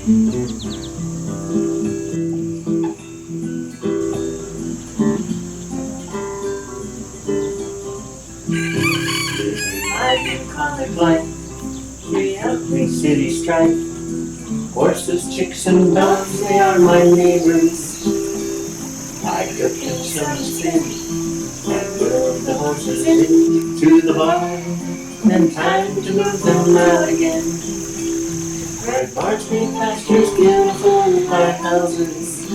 My bucolic life, we have 3 city strife. Horses, chicks, and dogs, they are my neighbors. I cook them some spin and move the horses into the barn. Then time to move them out again. Red barns, green pastures, beautiful farmhouses.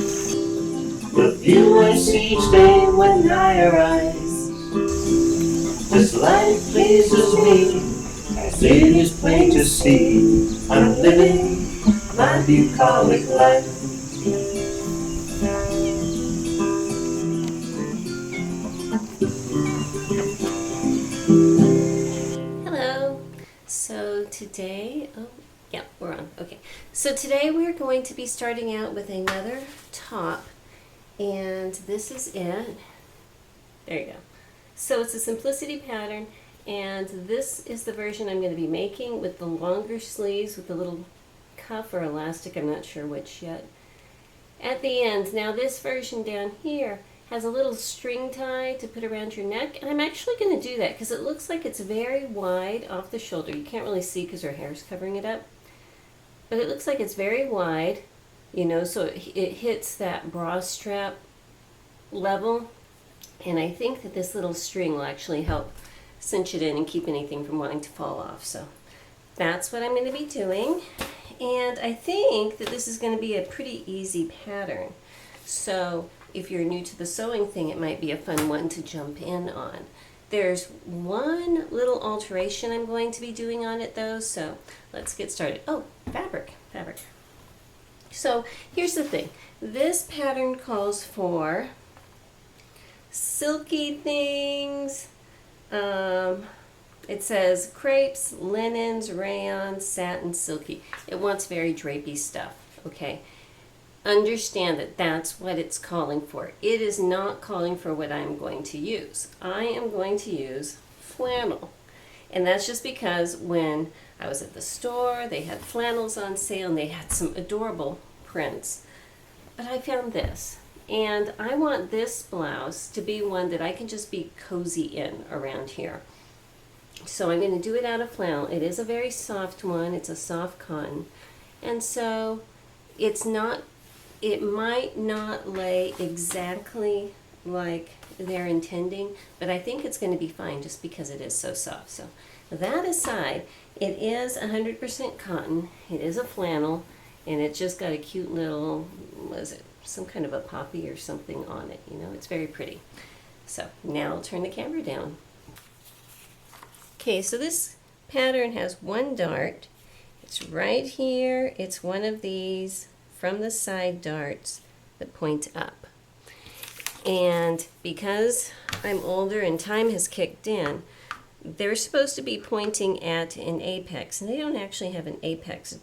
The view I see each day when I arise. This life pleases me, as it is plain to see. I'm living my bucolic life. Hello. So today, yeah, we're on. Okay. So today we're going to be starting out with another top, and this is it. There you go. So it's a simplicity pattern, and this is the version I'm going to be making with the longer sleeves with the little cuff or elastic, I'm not sure which yet, at the end. Now this version down here has a little string tie to put around your neck, and I'm actually going to do that because it looks like it's very wide off the shoulder. You can't really see because her hair's covering it up, but it looks like it's very wide, you know, so it hits that bra strap level, and I think that this little string will actually help cinch it in and keep anything from wanting to fall off. So that's what I'm going to be doing. And I think that this is going to be a pretty easy pattern. So if you're new to the sewing thing, it might be a fun one to jump in on. There's one little alteration I'm going to be doing on it though, so let's get started. Oh, fabric. So here's the thing. This pattern calls for silky things. It says crepes, linens, rayon, satin, silky. It wants very drapey stuff, okay? Understand that that's what it's calling for. It is not calling for what I'm going to use. I am going to use flannel. And that's just because when I was at the store, they had flannels on sale and they had some adorable prints. But I found this. And I want this blouse to be one that I can just be cozy in around here. So I'm going to do it out of flannel. It is a very soft one. It's a soft cotton. And so it might not lay exactly like they're intending, but I think it's going to be fine just because it is so soft. So that aside, it is 100% cotton. It is a flannel, and it's just got a cute little, what is it, some kind of a poppy or something on it. You know, it's very pretty. So now I'll turn the camera down. Okay, so this pattern has one dart. It's right here. It's one of these from the side darts that point up. And because I'm older and time has kicked in, they're supposed to be pointing at an apex, and they don't actually have an apex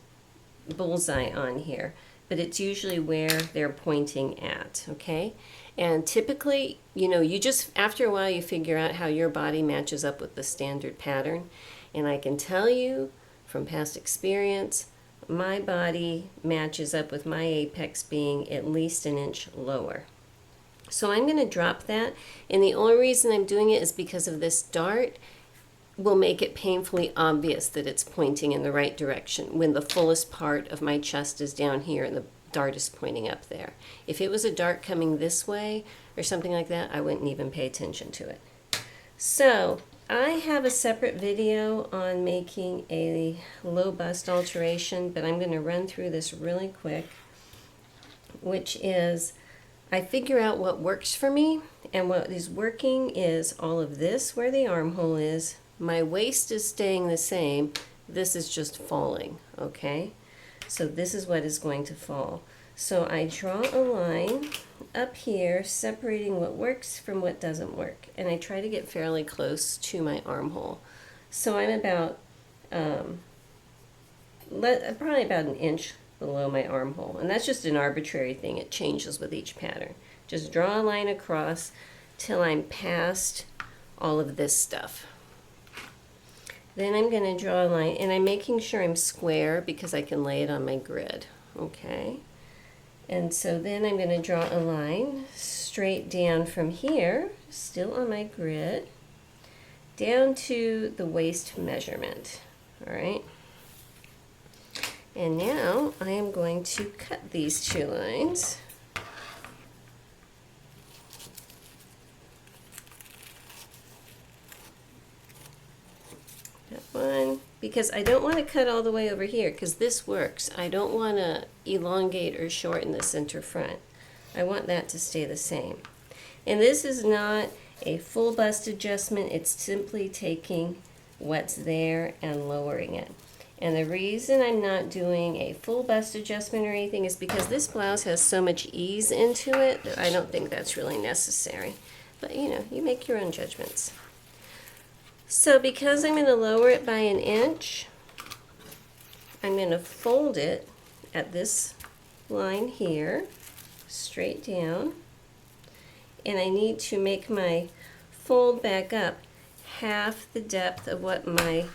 bullseye on here, but it's usually where they're pointing at, okay? And typically, you know, you just, after a while, you figure out how your body matches up with the standard pattern. And I can tell you from past experience, my body matches up with my apex being at least an inch lower. So I'm going to drop that. And the only reason I'm doing it is because of this dart will make it painfully obvious that it's pointing in the right direction when the fullest part of my chest is down here and the dart is pointing up there. If it was a dart coming this way or something like that, I wouldn't even pay attention to it. So I have a separate video on making a low bust alteration, but I'm going to run through this really quick, which is I figure out what works for me, and what is working is all of this where the armhole is. My waist is staying the same. This is just falling, okay? So this is what is going to fall. So I draw a line up here separating what works from what doesn't work, and I try to get fairly close to my armhole. So I'm about probably about an inch below my armhole, and that's just an arbitrary thing. It changes with each pattern. Just draw a line across till I'm past all of this stuff. Then I'm going to draw a line, and I'm making sure I'm square because I can lay it on my grid, okay? And so then I'm going to draw a line straight down from here, still on my grid, down to the waist measurement, all right? And now I am going to cut these two lines. That one, because I don't want to cut all the way over here because this works. I don't want to elongate or shorten the center front. I want that to stay the same. And this is not a full bust adjustment. It's simply taking what's there and lowering it. And the reason I'm not doing a full bust adjustment or anything is because this blouse has so much ease into it that I don't think that's really necessary. But you know, you make your own judgments. So because I'm going to lower it by 1 inch, I'm going to fold it at this line here, straight down. And I need to make my fold back up half the depth of what my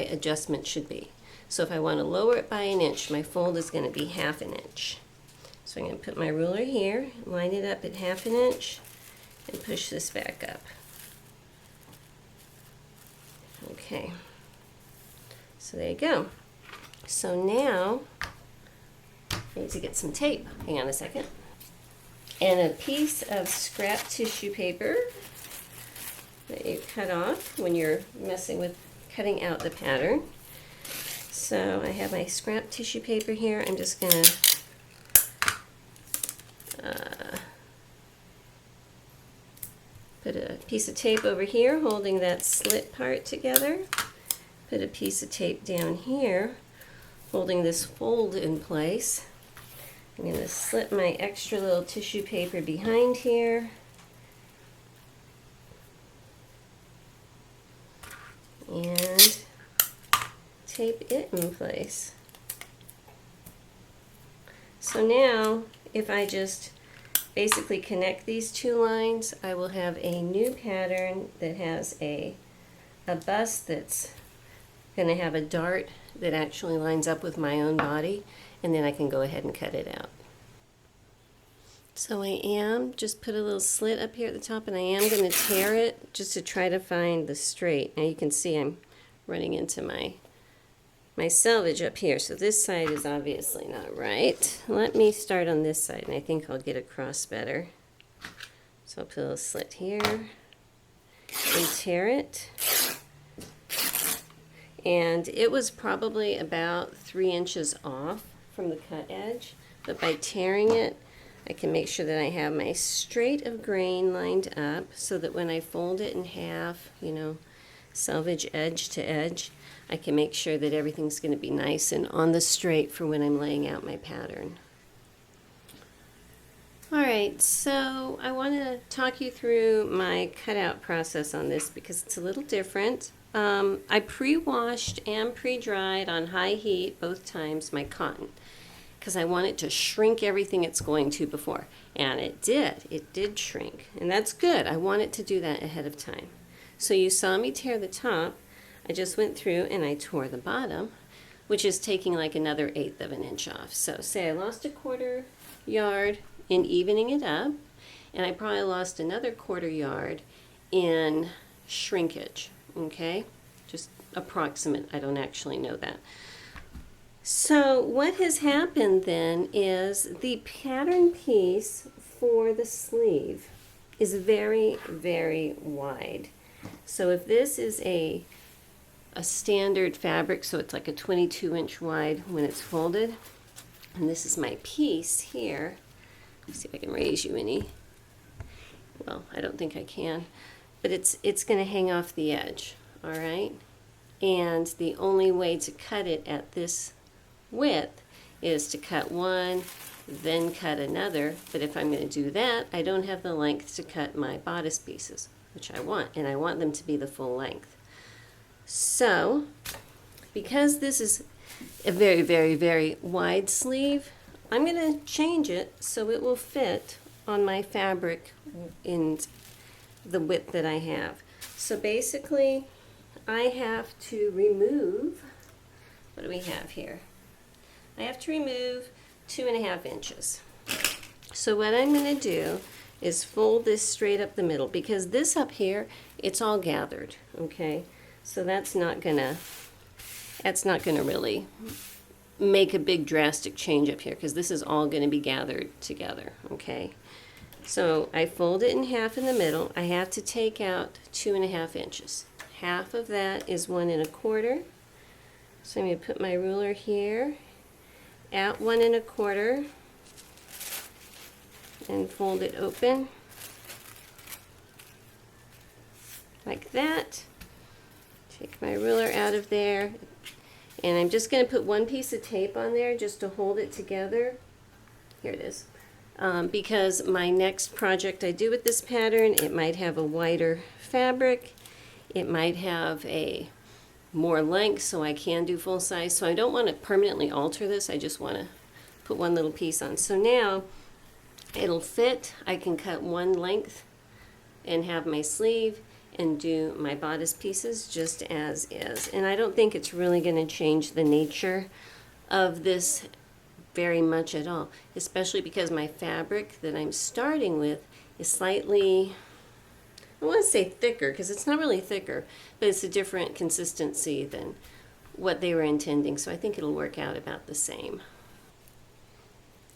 adjustment should be. So if I want to lower it by 1 inch, my fold is going to be ½ an inch. So I'm going to put my ruler here, line it up at ½ an inch, and push this back up. Okay, so there you go. So now I need to get some tape. Hang on a second. And a piece of scrap tissue paper that you cut off when you're messing with cutting out the pattern. So I have my scrap tissue paper here. I'm just going to put a piece of tape over here holding that slit part together. Put a piece of tape down here holding this fold in place. I'm going to slip my extra little tissue paper behind here. And tape it in place. So now, if I just basically connect these two lines, I will have a new pattern that has a bust that's going to have a dart that actually lines up with my own body, and then I can go ahead and cut it out. So I am just put a little slit up here at the top, and I am going to tear it just to try to find the straight. Now you can see I'm running into my selvage up here, so this side is obviously not right. Let me start on this side, and I think I'll get across better. So I'll put a little slit here and tear it. And it was probably about 3 inches off from the cut edge, but by tearing it, I can make sure that I have my straight of grain lined up so that when I fold it in half, you know, selvage edge to edge, I can make sure that everything's going to be nice and on the straight for when I'm laying out my pattern. Alright, so I want to talk you through my cutout process on this because it's a little different. I pre-washed and pre-dried on high heat both times my cotton because I want it to shrink everything it's going to before. And it did shrink, and that's good. I want it to do that ahead of time. So you saw me tear the top. I just went through and I tore the bottom, which is taking like another 1/8 of an inch off. So say I lost 1/4 yard in evening it up, and I probably lost another 1/4 yard in shrinkage, okay? Just approximate, I don't actually know that. So what has happened then is the pattern piece for the sleeve is very, very wide. So if this is a standard fabric, so it's like a 22-inch wide when it's folded, and this is my piece here. Let's see if I can raise you any. Well, I don't think I can, but it's going to hang off the edge, all right? And the only way to cut it at this width is to cut one, then cut another. But if I'm going to do that, I don't have the length to cut my bodice pieces, which I want, and I want them to be the full length. So, because this is a very, very, very wide sleeve, I'm going to change it so it will fit on my fabric in the width that I have. So basically, I have to remove, what do we have here? I have to remove 2.5 inches. So what I'm going to do is fold this straight up the middle, because this up here, it's all gathered, okay? So that's not gonna really make a big drastic change up here, because this is all going to be gathered together, okay? So I fold it in half in the middle. I have to take out 2.5 inches. Half of that is 1 1/4. So I'm going to put my ruler here at 1 1/4 and fold it open like that. Take my ruler out of there, and I'm just going to put one piece of tape on there just to hold it together. Here it is. Because my next project I do with this pattern, it might have a wider fabric, it might have a more length, so I can do full size. So I don't want to permanently alter this, I just want to put one little piece on. So now it'll fit. I can cut one length and have my sleeve and do my bodice pieces just as is. And I don't think it's really going to change the nature of this very much at all, especially because my fabric that I'm starting with is slightly, I want to say thicker, because it's not really thicker, but it's a different consistency than what they were intending, so I think it'll work out about the same.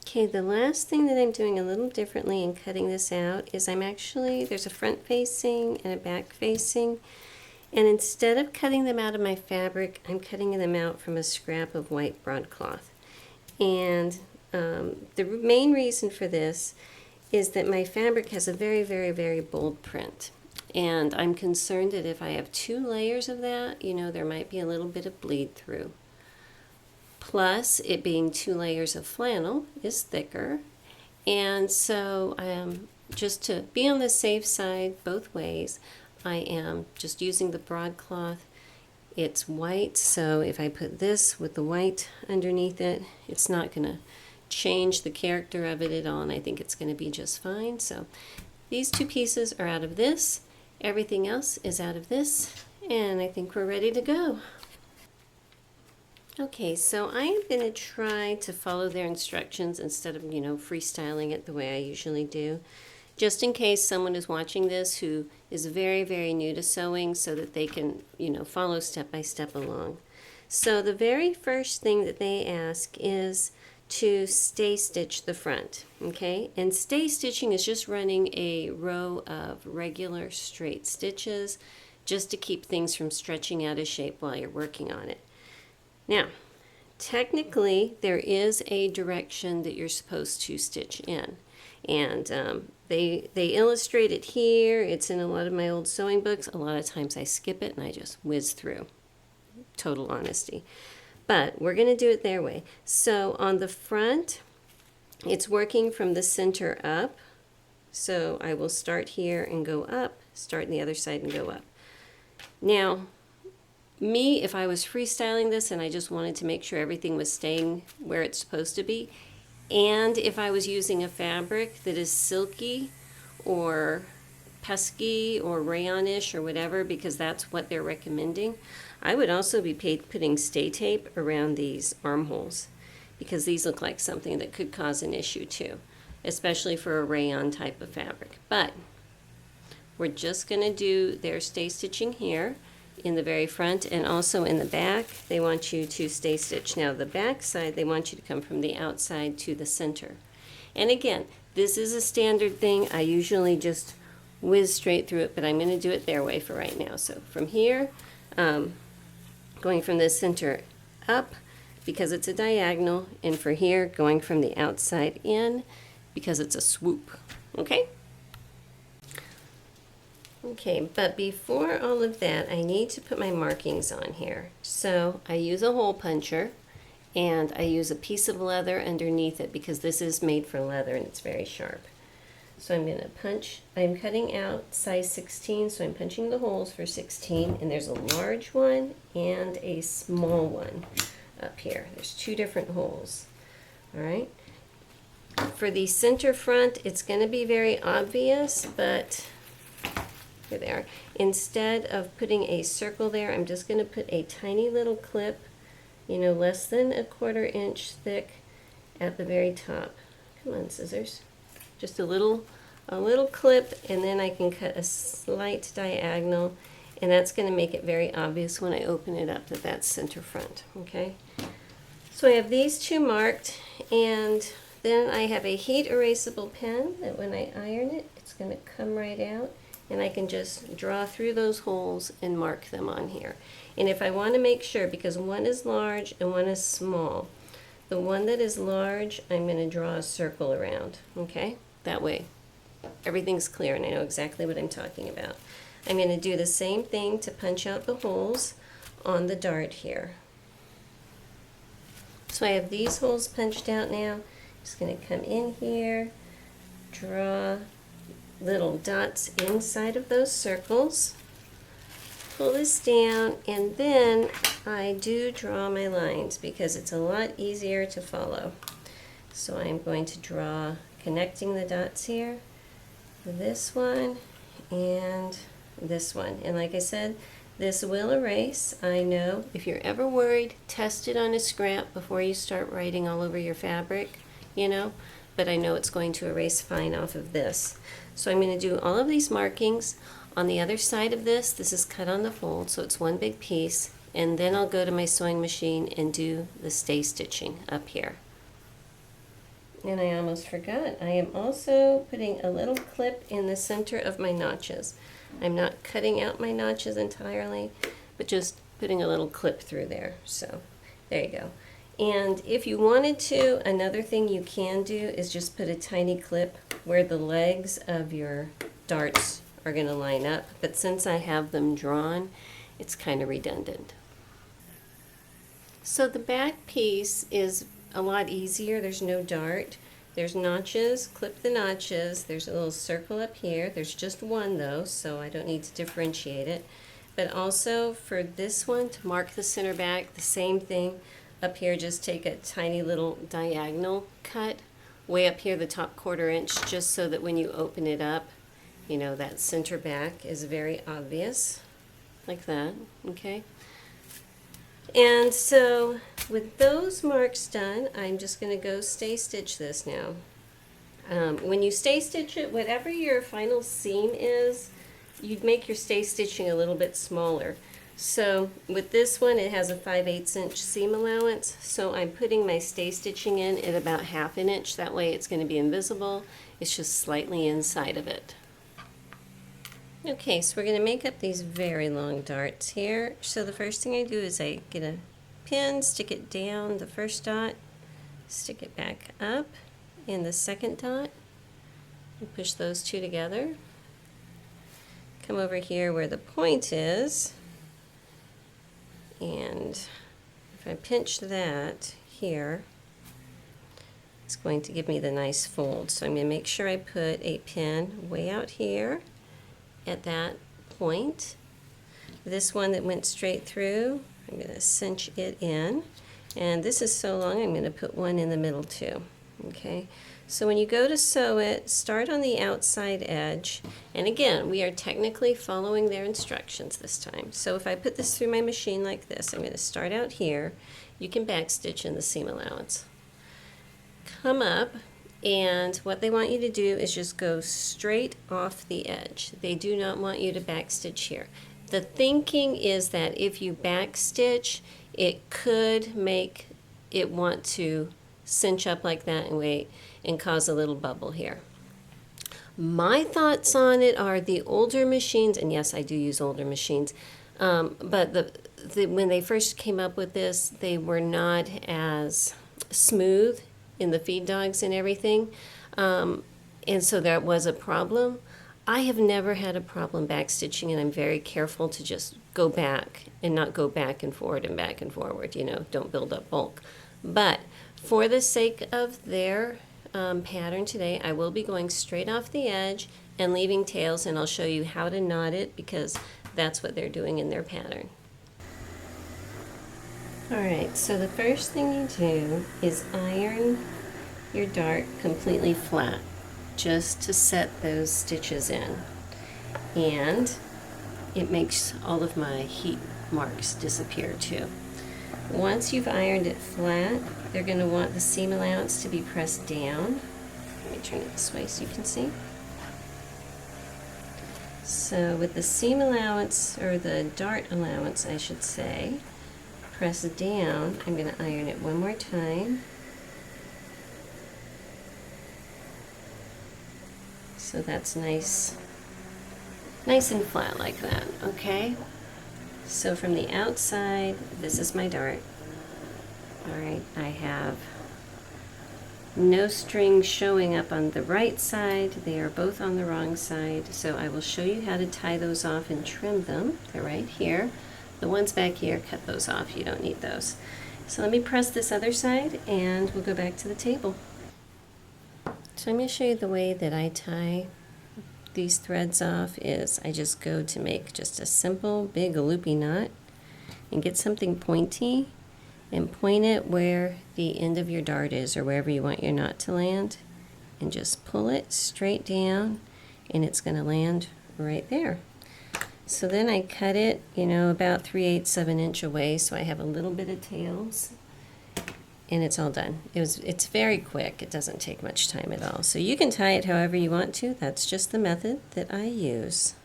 Okay, the last thing that I'm doing a little differently in cutting this out is there's a front facing and a back facing, and instead of cutting them out of my fabric, I'm cutting them out from a scrap of white broadcloth. And the main reason for this is that my fabric has a very, very, very bold print. And I'm concerned that if I have 2 layers of that, there might be a little bit of bleed through. Plus, it being 2 layers of flannel is thicker. And so just to be on the safe side both ways, I am just using the broadcloth. It's white, so if I put this with the white underneath it, it's not going to change the character of it at all, and I think it's going to be just fine. So these 2 pieces are out of this, everything else is out of this, and I think we're ready to go. Okay, so I am going to try to follow their instructions instead of, freestyling it the way I usually do, just in case someone is watching this who is very, very new to sewing, so that they can, follow step by step along. So the very first thing that they ask is to stay stitch the front, okay? And stay stitching is just running a row of regular straight stitches just to keep things from stretching out of shape while you're working on it. Now, technically, there is a direction that you're supposed to stitch in. And they illustrate it here. It's in a lot of my old sewing books. A lot of times I skip it and I just whiz through. Total honesty. But we're going to do it their way. So on the front, it's working from the center up. So I will start here and go up, start on the other side and go up. Now, if I was freestyling this and I just wanted to make sure everything was staying where it's supposed to be, and if I was using a fabric that is silky or pesky or rayon-ish or whatever, because that's what they're recommending, I would also be putting stay tape around these armholes, because these look like something that could cause an issue too, especially for a rayon type of fabric. But we're just going to do their stay stitching here in the very front, and also in the back they want you to stay stitch. Now the back side, they want you to come from the outside to the center. And again, this is a standard thing. I usually just whiz straight through it, but I'm going to do it their way for right now. So from here, going from the center up because it's a diagonal, and for here going from the outside in because it's a swoop. Okay? Okay, but before all of that, I need to put my markings on here. So I use a hole puncher, and I use a piece of leather underneath it because this is made for leather and it's very sharp. So I'm going to punch. I'm cutting out size 16, so I'm punching the holes for 16, and there's a large one and a small one up here. There's 2 different holes. All right. For the center front, it's going to be very obvious, but Here they are. Instead of putting a circle there, I'm just going to put a tiny little clip, you know, less than 1/4 inch thick at the very top. Come on, scissors. Just a little clip, and then I can cut a slight diagonal, and that's going to make it very obvious when I open it up that that's center front, okay? So I have these two marked, and then I have a heat erasable pen that when I iron it, it's going to come right out, and I can just draw through those holes and mark them on here. And if I want to make sure, because one is large and one is small, the one that is large, I'm going to draw a circle around, okay? That way everything's clear and I know exactly what I'm talking about. I'm going to do the same thing to punch out the holes on the dart here. So I have these holes punched out now. Just going to come in here, draw little dots inside of those circles, pull this down, and then I do draw my lines because it's a lot easier to follow. So I'm going to draw connecting the dots here, this one and this one. And like I said, this will erase. I know if you're ever worried, test it on a scrap before you start writing all over your fabric, you know, but I know it's going to erase fine off of this. So I'm going to do all of these markings. On the other side of this, this is cut on the fold, so it's one big piece, and then I'll go to my sewing machine and do the stay stitching up here. And I almost forgot, I am also putting a little clip in the center of my notches. I'm not cutting out my notches entirely, but just putting a little clip through there. So there you go. And if you wanted to, another thing you can do is just put a tiny clip where the legs of your darts are going to line up. But since I have them drawn, it's kind of redundant. So the back piece is a lot easier. There's no dart. There's notches, clip the notches. There's a little circle up here. There's just one though, so I don't need to differentiate it. But also for this one, to mark the center back, the same thing. Up here, just take a tiny little diagonal cut way up here, the top 1/4 inch, just so that when you open it up, you know, that center back is very obvious, like that, okay? And so with those marks done, I'm just going to go stay stitch this now. When you stay stitch it, whatever your final seam is, you'd make your stay stitching a little bit smaller. So with this one, it has a 5/8 inch seam allowance, so I'm putting my stay stitching in at about 1/2 inch. That way it's going to be invisible. It's just slightly inside of it. Okay, so we're going to make up these very long darts here. So the first thing I do is I get a pin, stick it down the first dot, stick it back up in the second dot, and push those two together. Come over here where the point is, and if I pinch that here, it's going to give me the nice fold. So I'm going to make sure I put a pin way out here at that point. This one that went straight through, I'm going to cinch it in. And this is so long, I'm going to put one in the middle too. Okay, so when you go to sew it, start on the outside edge. And again, we are technically following their instructions this time. So if I put this through my machine like this, I'm going to start out here. You can backstitch in the seam allowance. Come up, and what they want you to do is just go straight off the edge. They do not want you to backstitch here. The thinking is that if you backstitch, it could make it want to cinch up like that and wait and cause a little bubble here. My thoughts on it are the older machines, and yes, I do use older machines, but when they first came up with this, they were not as smooth in the feed dogs and everything, and so that was a problem. I have never had a problem backstitching, and I'm very careful to just go back and not go back and forward, you know, don't build up bulk. But for the sake of their pattern today, I will be going straight off the edge and leaving tails, and I'll show you how to knot it because that's what they're doing in their pattern. Alright, so the first thing you do is iron your dart completely flat, just to set those stitches in. and it makes all of my heat marks disappear too. Once you've ironed it flat, they're going to want the seam allowance to be pressed down. Let me turn it this way so you can see. So with the seam allowance, or the dart allowance I should say, pressed down, I'm going to iron it one more time. So that's nice and flat like that, okay? So from the outside, this is my dart. All right, I have no strings showing up on the right side. They are both on the wrong side. So I will show you how to tie those off and trim them. They're right here. The ones back here, cut those off. You don't need those. So let me press this other side and we'll go back to the table. So I'm going to show you the way that I tie these threads off is I just go to make just a simple big loopy knot and get something pointy and point it where the end of your dart is or wherever you want your knot to land, and just pull it straight down and it's going to land right there. So then I cut it, you know, about 3/8 of an inch away so I have a little bit of tails. And it's all done. It's very quick. It doesn't take much time at all. So you can tie it however you want to. That's just the method that I use.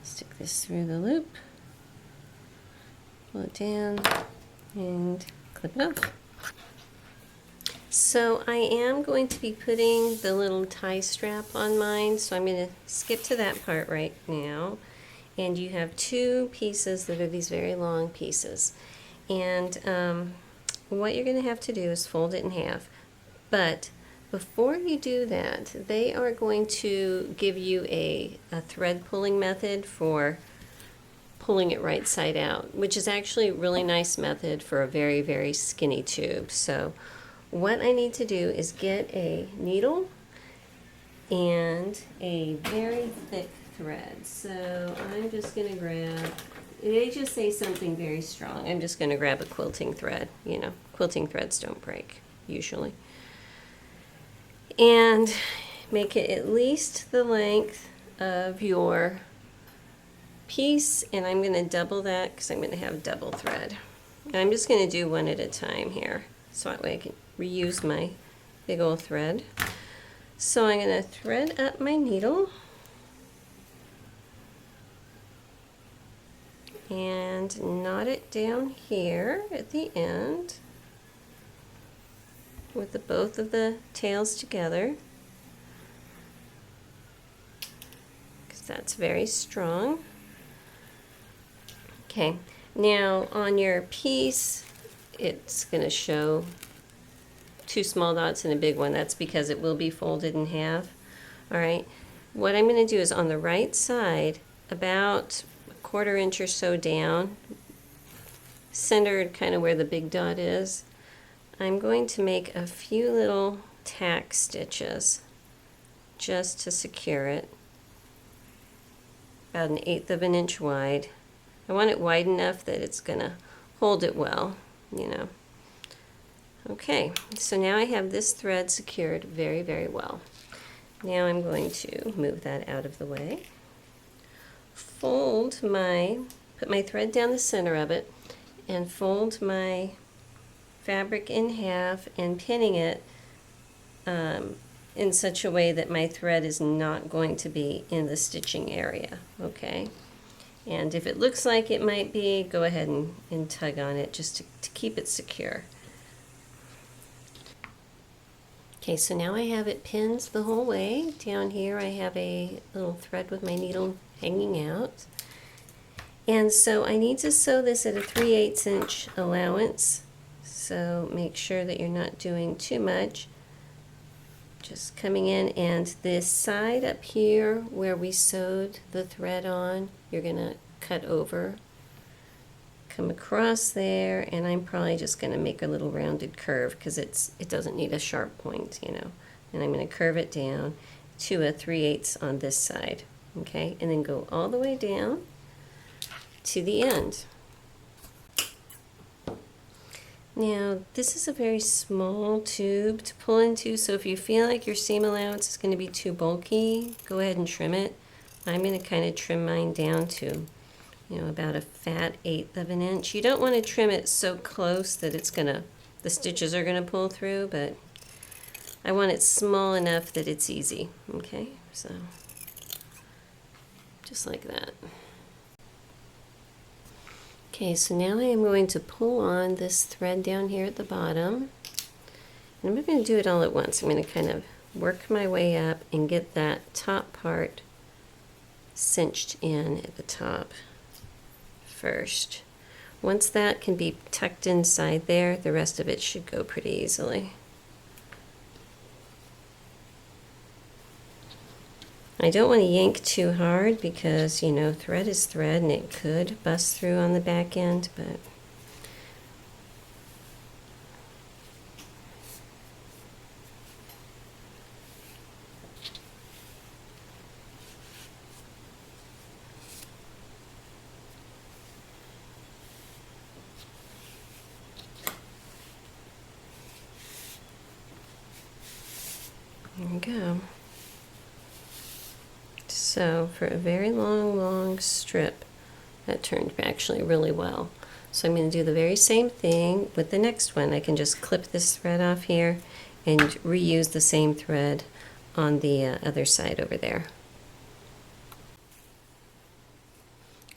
Stick this through the loop, pull it down, and clip it off. So I am going to be putting the little tie strap on mine, so I'm going to skip to that part right now. And you have two pieces that are these very long pieces. And what you're going to have to do is fold it in half. But before you do that, they are going to give you a thread pulling method for pulling it right side out, which is actually a really nice method for a very, very skinny tube. So what I need to do is get a needle and a very thick thread. So I'm just going to grab, they just say something very strong. I'm just going to grab a quilting thread. You know, quilting threads don't break usually. And make it at least the length of your piece, and I'm going to double that because I'm going to have double thread. And I'm just going to do one at a time here, so that way I can reuse my big old thread. So I'm going to thread up my needle and knot it down here at the end with both of the tails together, because that's very strong. Okay, now on your piece it's going to show two small dots and a big one. That's because it will be folded in half. All right, what I'm going to do is on the right side, about 1/4 inch or so down, centered kind of where the big dot is, I'm going to make a few little tack stitches just to secure it, about 1/8 of an inch wide. I want it wide enough that it's going to hold it well, you know. Okay, so now I have this thread secured very, very well. Now I'm going to move that out of the way. Put my thread down the center of it and fold my fabric in half and pinning it in such a way that my thread is not going to be in the stitching area, okay? And if it looks like it might be, go ahead and tug on it just to keep it secure. Okay, so now I have it pinned the whole way. Down here I have a little thread with my needle hanging out. And so I need to sew this at a 3/8 inch allowance. So make sure that you're not doing too much. Just coming in, and this side up here where we sewed the thread on, you're gonna cut over, come across there, and I'm probably just gonna make a little rounded curve because it doesn't need a sharp point, you know. And I'm gonna curve it down to a 3/8 on this side, okay, and then go all the way down to the end. Now, this is a very small tube to pull into, so if you feel like your seam allowance is going to be too bulky, go ahead and trim it. I'm going to kind of trim mine down to, about a fat 1/8 of an inch. You don't want to trim it so close that the stitches are going to pull through, but I want it small enough that it's easy. Okay, so just like that. Okay, so now I am going to pull on this thread down here at the bottom. And I'm not going to do it all at once. I'm going to kind of work my way up and get that top part cinched in at the top first. Once that can be tucked inside there, the rest of it should go pretty easily. I don't want to yank too hard because, thread is thread and it could bust through on the back end, but there we go. So for a very long strip, that turned actually really well. So I'm going to do the very same thing with the next one. I can just clip this thread off here and reuse the same thread on the other side over there.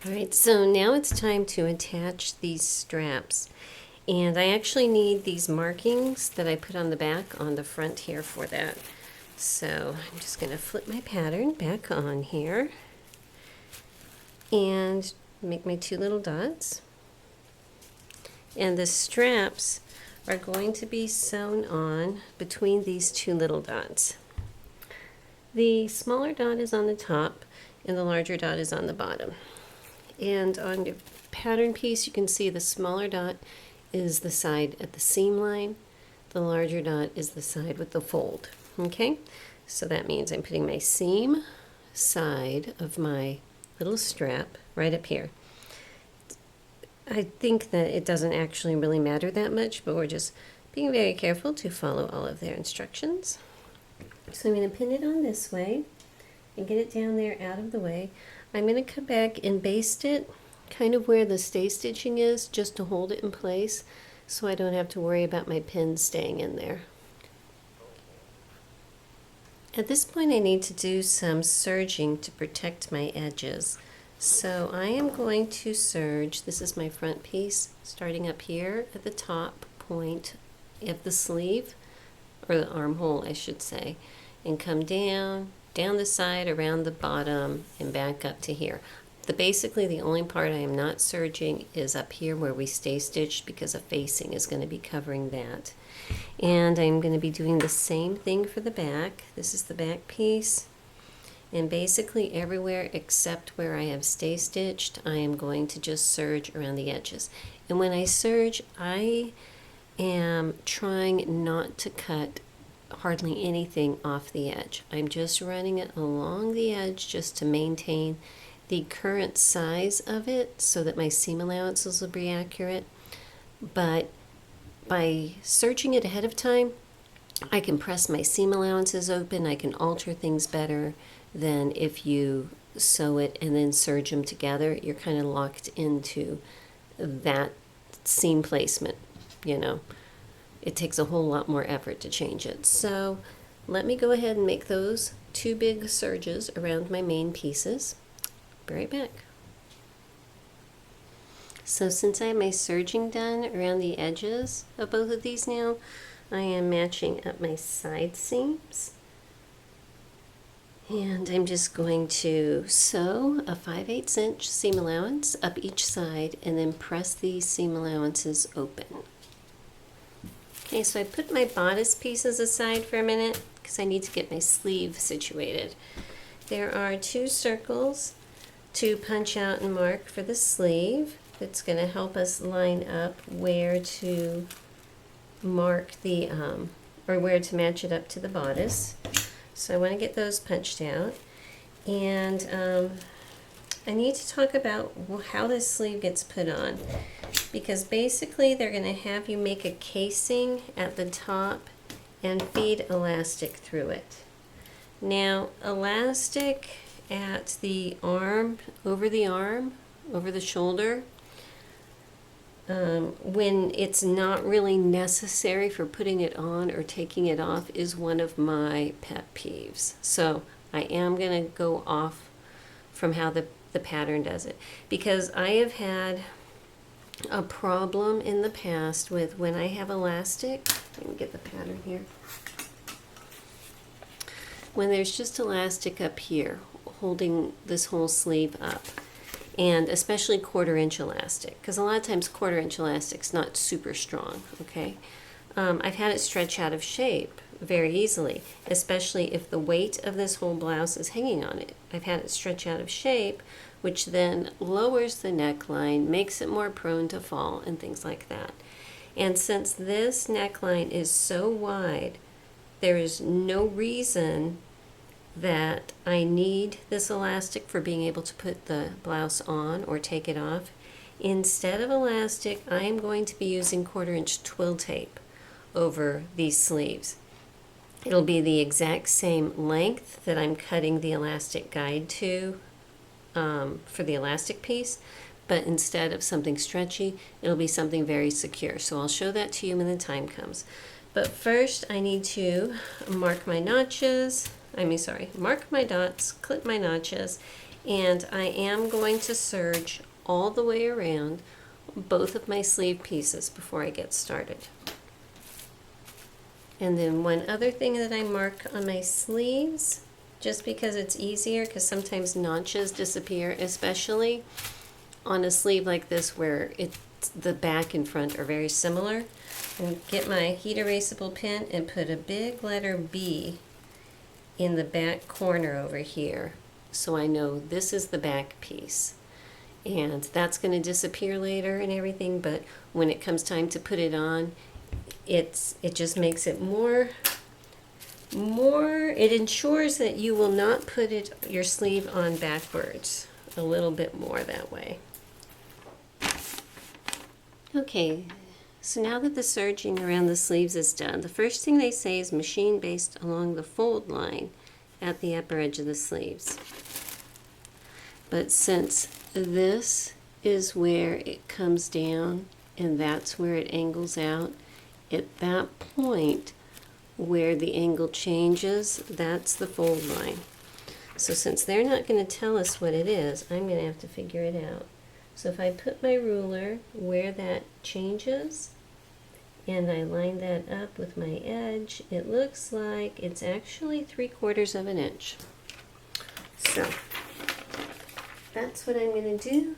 Alright, so now it's time to attach these straps. And I actually need these markings that I put on the back on the front here for that. So I'm just going to flip my pattern back on here and make my 2 little dots. And the straps are going to be sewn on between these 2 little dots. The smaller dot is on the top and the larger dot is on the bottom. And on your pattern piece you can see the smaller dot is the side at the seam line. The larger dot is the side with the fold. Okay, so that means I'm putting my seam side of my little strap right up here. I think that it doesn't actually really matter that much, but we're just being very careful to follow all of their instructions. So I'm going to pin it on this way and get it down there out of the way. I'm going to come back and baste it kind of where the stay stitching is, just to hold it in place so I don't have to worry about my pin staying in there. At this point I need to do some serging to protect my edges. So I am going to serge, this is my front piece, starting up here at the top point of the sleeve, or the armhole I should say, and come down the side, around the bottom, and back up to here. Basically the only part I am not serging is up here where we stay stitched because a facing is going to be covering that. And I'm going to be doing the same thing for the back. This is the back piece. And basically everywhere except where I have stay stitched, I am going to just serge around the edges. And when I serge, I am trying not to cut hardly anything off the edge. I'm just running it along the edge just to maintain the current size of it so that my seam allowances will be accurate. But by serging it ahead of time, I can press my seam allowances open. I can alter things better than if you sew it and then serge them together. You're kind of locked into that seam placement, It takes a whole lot more effort to change it. So let me go ahead and make those 2 big serges around my main pieces. Be right back. So since I have my serging done around the edges of both of these now, I am matching up my side seams. And I'm just going to sew a 5/8 inch seam allowance up each side and then press these seam allowances open. Okay, so I put my bodice pieces aside for a minute because I need to get my sleeve situated. There are 2 circles to punch out and mark for the sleeve. That's going to help us line up where to mark the, or where to match it up to the bodice. So I want to get those punched out. And I need to talk about how this sleeve gets put on, because basically they're going to have you make a casing at the top and feed elastic through it. Now, elastic at the arm, over the shoulder, when it's not really necessary for putting it on or taking it off, is one of my pet peeves. So I am going to go off from how the pattern does it, because I have had a problem in the past with when I have elastic. Let me get the pattern here. When there's just elastic up here holding this whole sleeve up, and especially 1/4 inch elastic, because a lot of times 1/4 inch elastic's not super strong, okay? I've had it stretch out of shape very easily, especially if the weight of this whole blouse is hanging on it. I've had it stretch out of shape, which then lowers the neckline, makes it more prone to fall, and things like that. And since this neckline is so wide, there is no reason that I need this elastic for being able to put the blouse on or take it off. Instead of elastic, I am going to be using 1/4 inch twill tape over these sleeves. It'll be the exact same length that I'm cutting the elastic guide to for the elastic piece, but instead of something stretchy, it'll be something very secure. So I'll show that to you when the time comes. But first I need to mark my notches, mark my dots, clip my notches, and I am going to serge all the way around both of my sleeve pieces before I get started. And then one other thing that I mark on my sleeves, just because it's easier, because sometimes notches disappear, especially on a sleeve like this where the back and front are very similar. And get my heat erasable pen and put a big letter B in the back corner over here, so I know this is the back piece. And that's going to disappear later and everything, but when it comes time to put it on, it just makes it more, it ensures that you will not put your sleeve on backwards a little bit more that way. Okay, so now that the serging around the sleeves is done, the first thing they say is machine based along the fold line at the upper edge of the sleeves. But since this is where it comes down and that's where it angles out, at that point where the angle changes, that's the fold line. So since they're not going to tell us what it is, I'm going to have to figure it out. So if I put my ruler where that changes and I line that up with my edge, it looks like it's actually 3/4 inch. So that's what I'm going to do.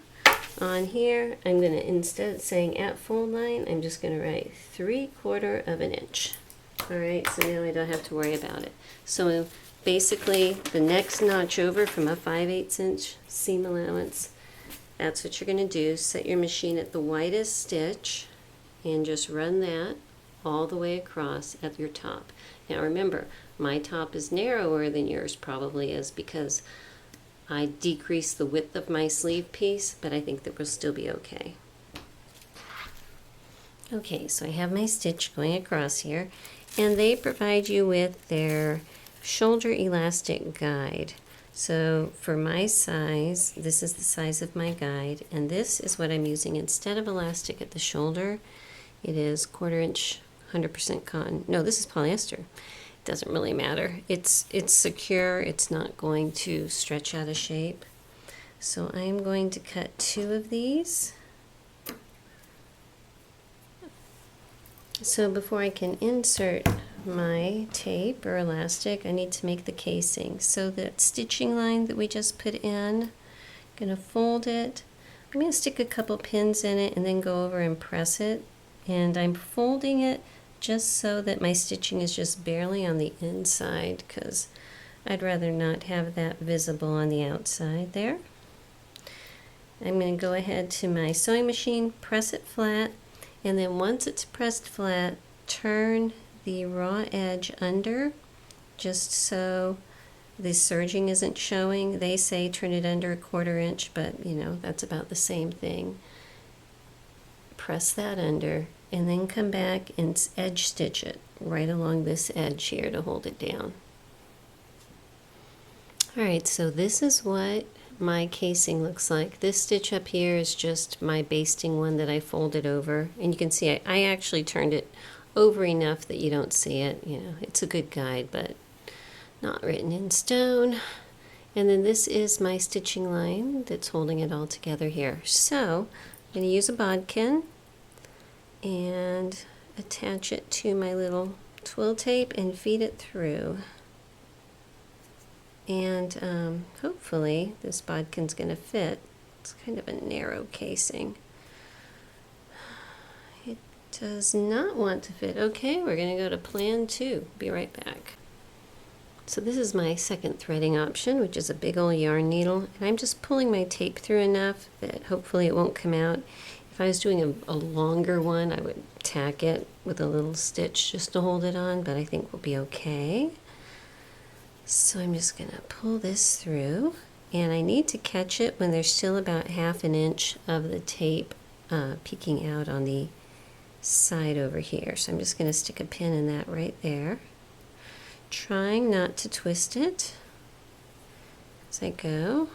On here, I'm going to, instead of saying at fold line, I'm just going to write 3/4 inch. Alright, so now I don't have to worry about it. So basically, the next notch over from a 5/8 inch seam allowance, that's what you're going to do. Set your machine at the widest stitch and just run that all the way across at your top. Now remember, my top is narrower than yours probably is because I decreased the width of my sleeve piece, but I think that will still be okay. Okay, so I have my stitch going across here, and they provide you with their shoulder elastic guide. So for my size, this is the size of my guide, and this is what I'm using instead of elastic at the shoulder. It is 1/4 inch, 100% cotton. No, this is polyester. It doesn't really matter. It's secure. It's not going to stretch out of shape. So I'm going to cut 2 of these. So before I can insert my tape or elastic, I need to make the casing. So that stitching line that we just put in, I'm going to fold it. I'm going to stick a couple pins in it and then go over and press it. And I'm folding it just so that my stitching is just barely on the inside, because I'd rather not have that visible on the outside there. I'm going to go ahead to my sewing machine, press it flat, and then once it's pressed flat, turn the raw edge under just so the serging isn't showing. They say turn it under 1/4 inch, but you know, that's about the same thing. Press that under and then come back and edge stitch it right along this edge here to hold it down. Alright, so this is what my casing looks like. This stitch up here is just my basting one that I folded over, and you can see I actually turned it over enough that you don't see it. You know, it's a good guide, but not written in stone. And then this is my stitching line that's holding it all together here. So I'm going to use a bodkin and attach it to my little twill tape and feed it through. And hopefully this bodkin's going to fit. It's kind of a narrow casing. It does not want to fit. Okay, we're going to go to plan 2. Be right back. So this is my second threading option, which is a big old yarn needle, and I'm just pulling my tape through enough that hopefully it won't come out. If I was doing a longer one, I would tack it with a little stitch just to hold it on, but I think we'll be okay. So I'm just going to pull this through, and I need to catch it when there's still about 1/2 inch of the tape peeking out on the side over here. So I'm just going to stick a pin in that right there, trying not to twist it as I go.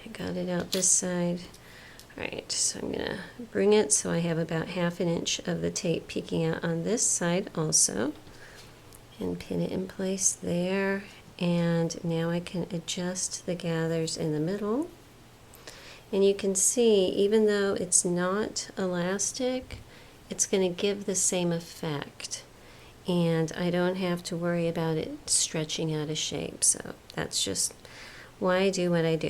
I got it out this side. Alright, so I'm going to bring it so I have about 1/2 inch of the tape peeking out on this side also, and pin it in place there. And now I can adjust the gathers in the middle. And you can see, even though it's not elastic, it's going to give the same effect. And I don't have to worry about it stretching out of shape. So that's just why I do what I do.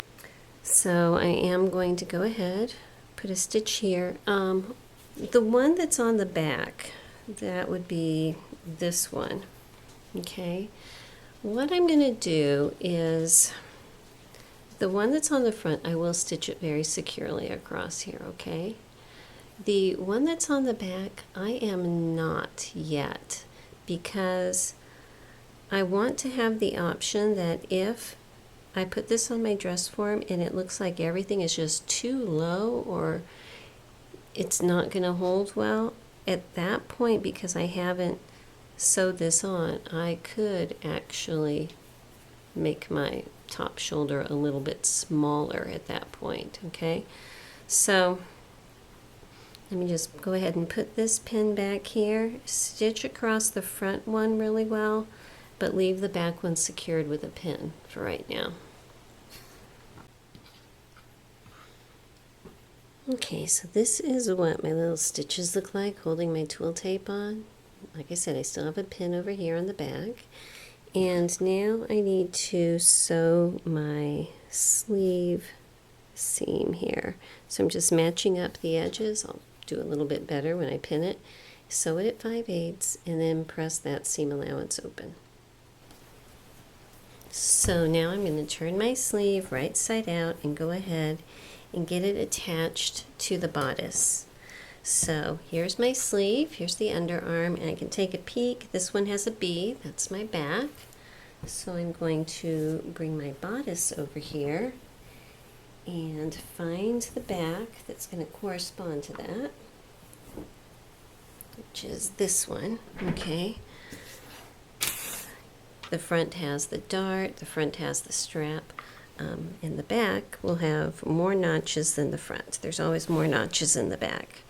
So I am going to go ahead, put a stitch here. The one that's on the back, that would be this one. Okay. What I'm going to do is, the one that's on the front, I will stitch it very securely across here, okay? The one that's on the back, I am not yet, because I want to have the option that if I put this on my dress form and it looks like everything is just too low or it's not going to hold well, at that point, because I haven't sewed this on, I could actually make my top shoulder a little bit smaller at that point, okay? So let me just go ahead and put this pin back here, stitch across the front one really well, but leave the back one secured with a pin for right now. Okay, so this is what my little stitches look like holding my twill tape on. Like I said, I still have a pin over here on the back. And now I need to sew my sleeve seam here. So I'm just matching up the edges. I'll do a little bit better when I pin it. Sew it at 5/8 and then press that seam allowance open. So now I'm going to turn my sleeve right side out and go ahead and get it attached to the bodice. So here's my sleeve, here's the underarm, and I can take a peek. This one has a B, that's my back. So I'm going to bring my bodice over here and find the back that's going to correspond to that, which is this one, okay? The front has the dart, the front has the strap, and the back will have more notches than the front. There's always more notches in the back.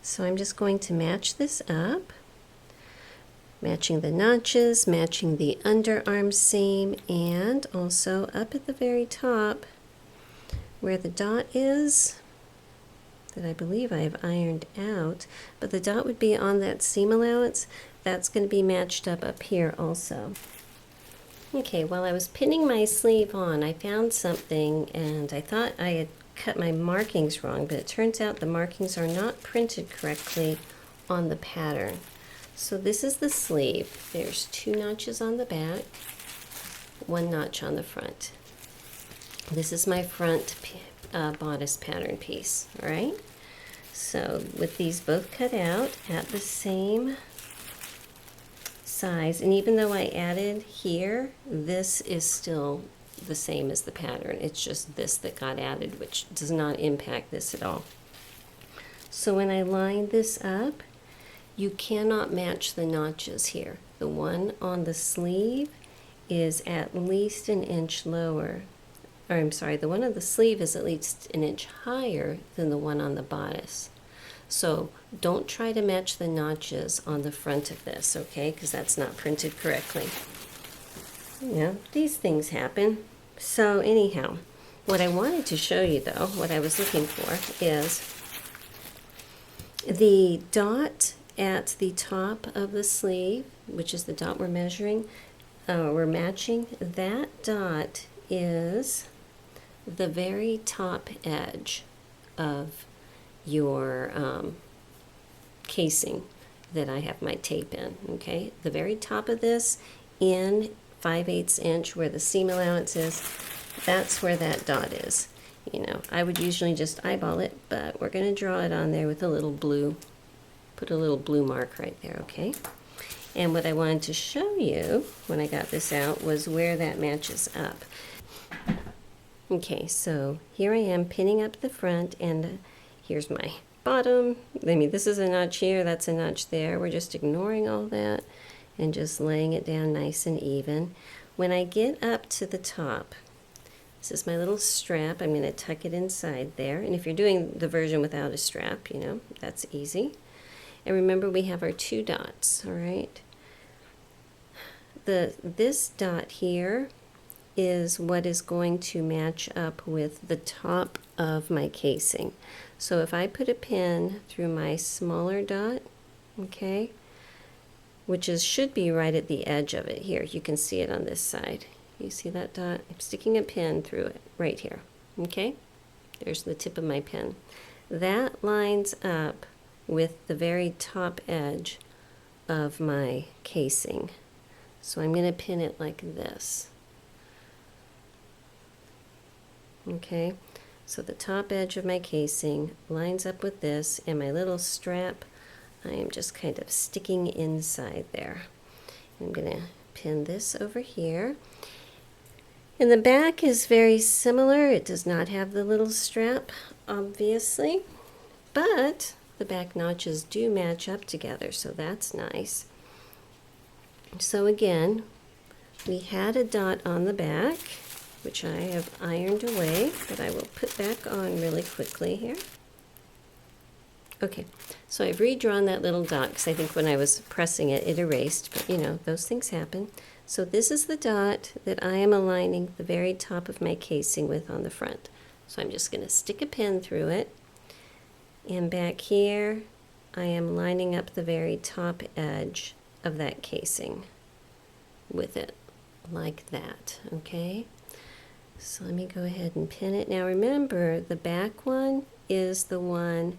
So I'm just going to match this up, matching the notches, matching the underarm seam, and also up at the very top where the dot is, that I believe I have ironed out, but the dot would be on that seam allowance. That's going to be matched up here also. Okay, while I was pinning my sleeve on, I found something, and I thought I had cut my markings wrong, but it turns out the markings are not printed correctly on the pattern. So this is the sleeve. There's 2 notches on the back, 1 notch on the front. This is my front bodice pattern piece, all right? So with these both cut out at the same size, and even though I added here, this is still the same as the pattern. It's just this that got added, which does not impact this at all. So when I line this up, you cannot match the notches here. The one on the sleeve is at least an inch lower, or I'm sorry, the one on the sleeve is at least an inch higher than the one on the bodice. So don't try to match the notches on the front of this, okay? Because that's not printed correctly. Yeah, these things happen. So anyhow, what I wanted to show you though, what I was looking for is the dot at the top of the sleeve, which is the dot we're measuring, we're matching. That dot is the very top edge of your casing that I have my tape in, okay? The very top of this in 5/8 inch where the seam allowance is, that's where that dot is. You know, I would usually just eyeball it, but we're going to draw it on there with a little blue, put a little blue mark right there, okay? And what I wanted to show you when I got this out was where that matches up. Okay, so here I am pinning up the front, and here's my bottom. I mean, this is a notch here, that's a notch there. We're just ignoring all that and just laying it down nice and even. When I get up to the top, this is my little strap. I'm going to tuck it inside there. And if you're doing the version without a strap, you know, that's easy. And remember, we have our 2 dots, all right? This dot here is what is going to match up with the top of my casing. So if I put a pin through my smaller dot, okay, which should be right at the edge of it here. You can see it on this side. You see that dot? I'm sticking a pin through it right here, okay? There's the tip of my pin. That lines up with the very top edge of my casing. So I'm going to pin it like this. Okay, so the top edge of my casing lines up with this, and my little strap, I am just kind of sticking inside there. I'm going to pin this over here. And the back is very similar. It does not have the little strap, obviously, but the back notches do match up together, so that's nice. So again, we had a dot on the back, which I have ironed away, but I will put back on really quickly here. Okay, so I've redrawn that little dot because I think when I was pressing it, it erased, but you know, those things happen. So this is the dot that I am aligning the very top of my casing with on the front. So I'm just going to stick a pin through it, and back here I am lining up the very top edge of that casing with it, like that, okay? So let me go ahead and pin it. Now remember, the back one is the one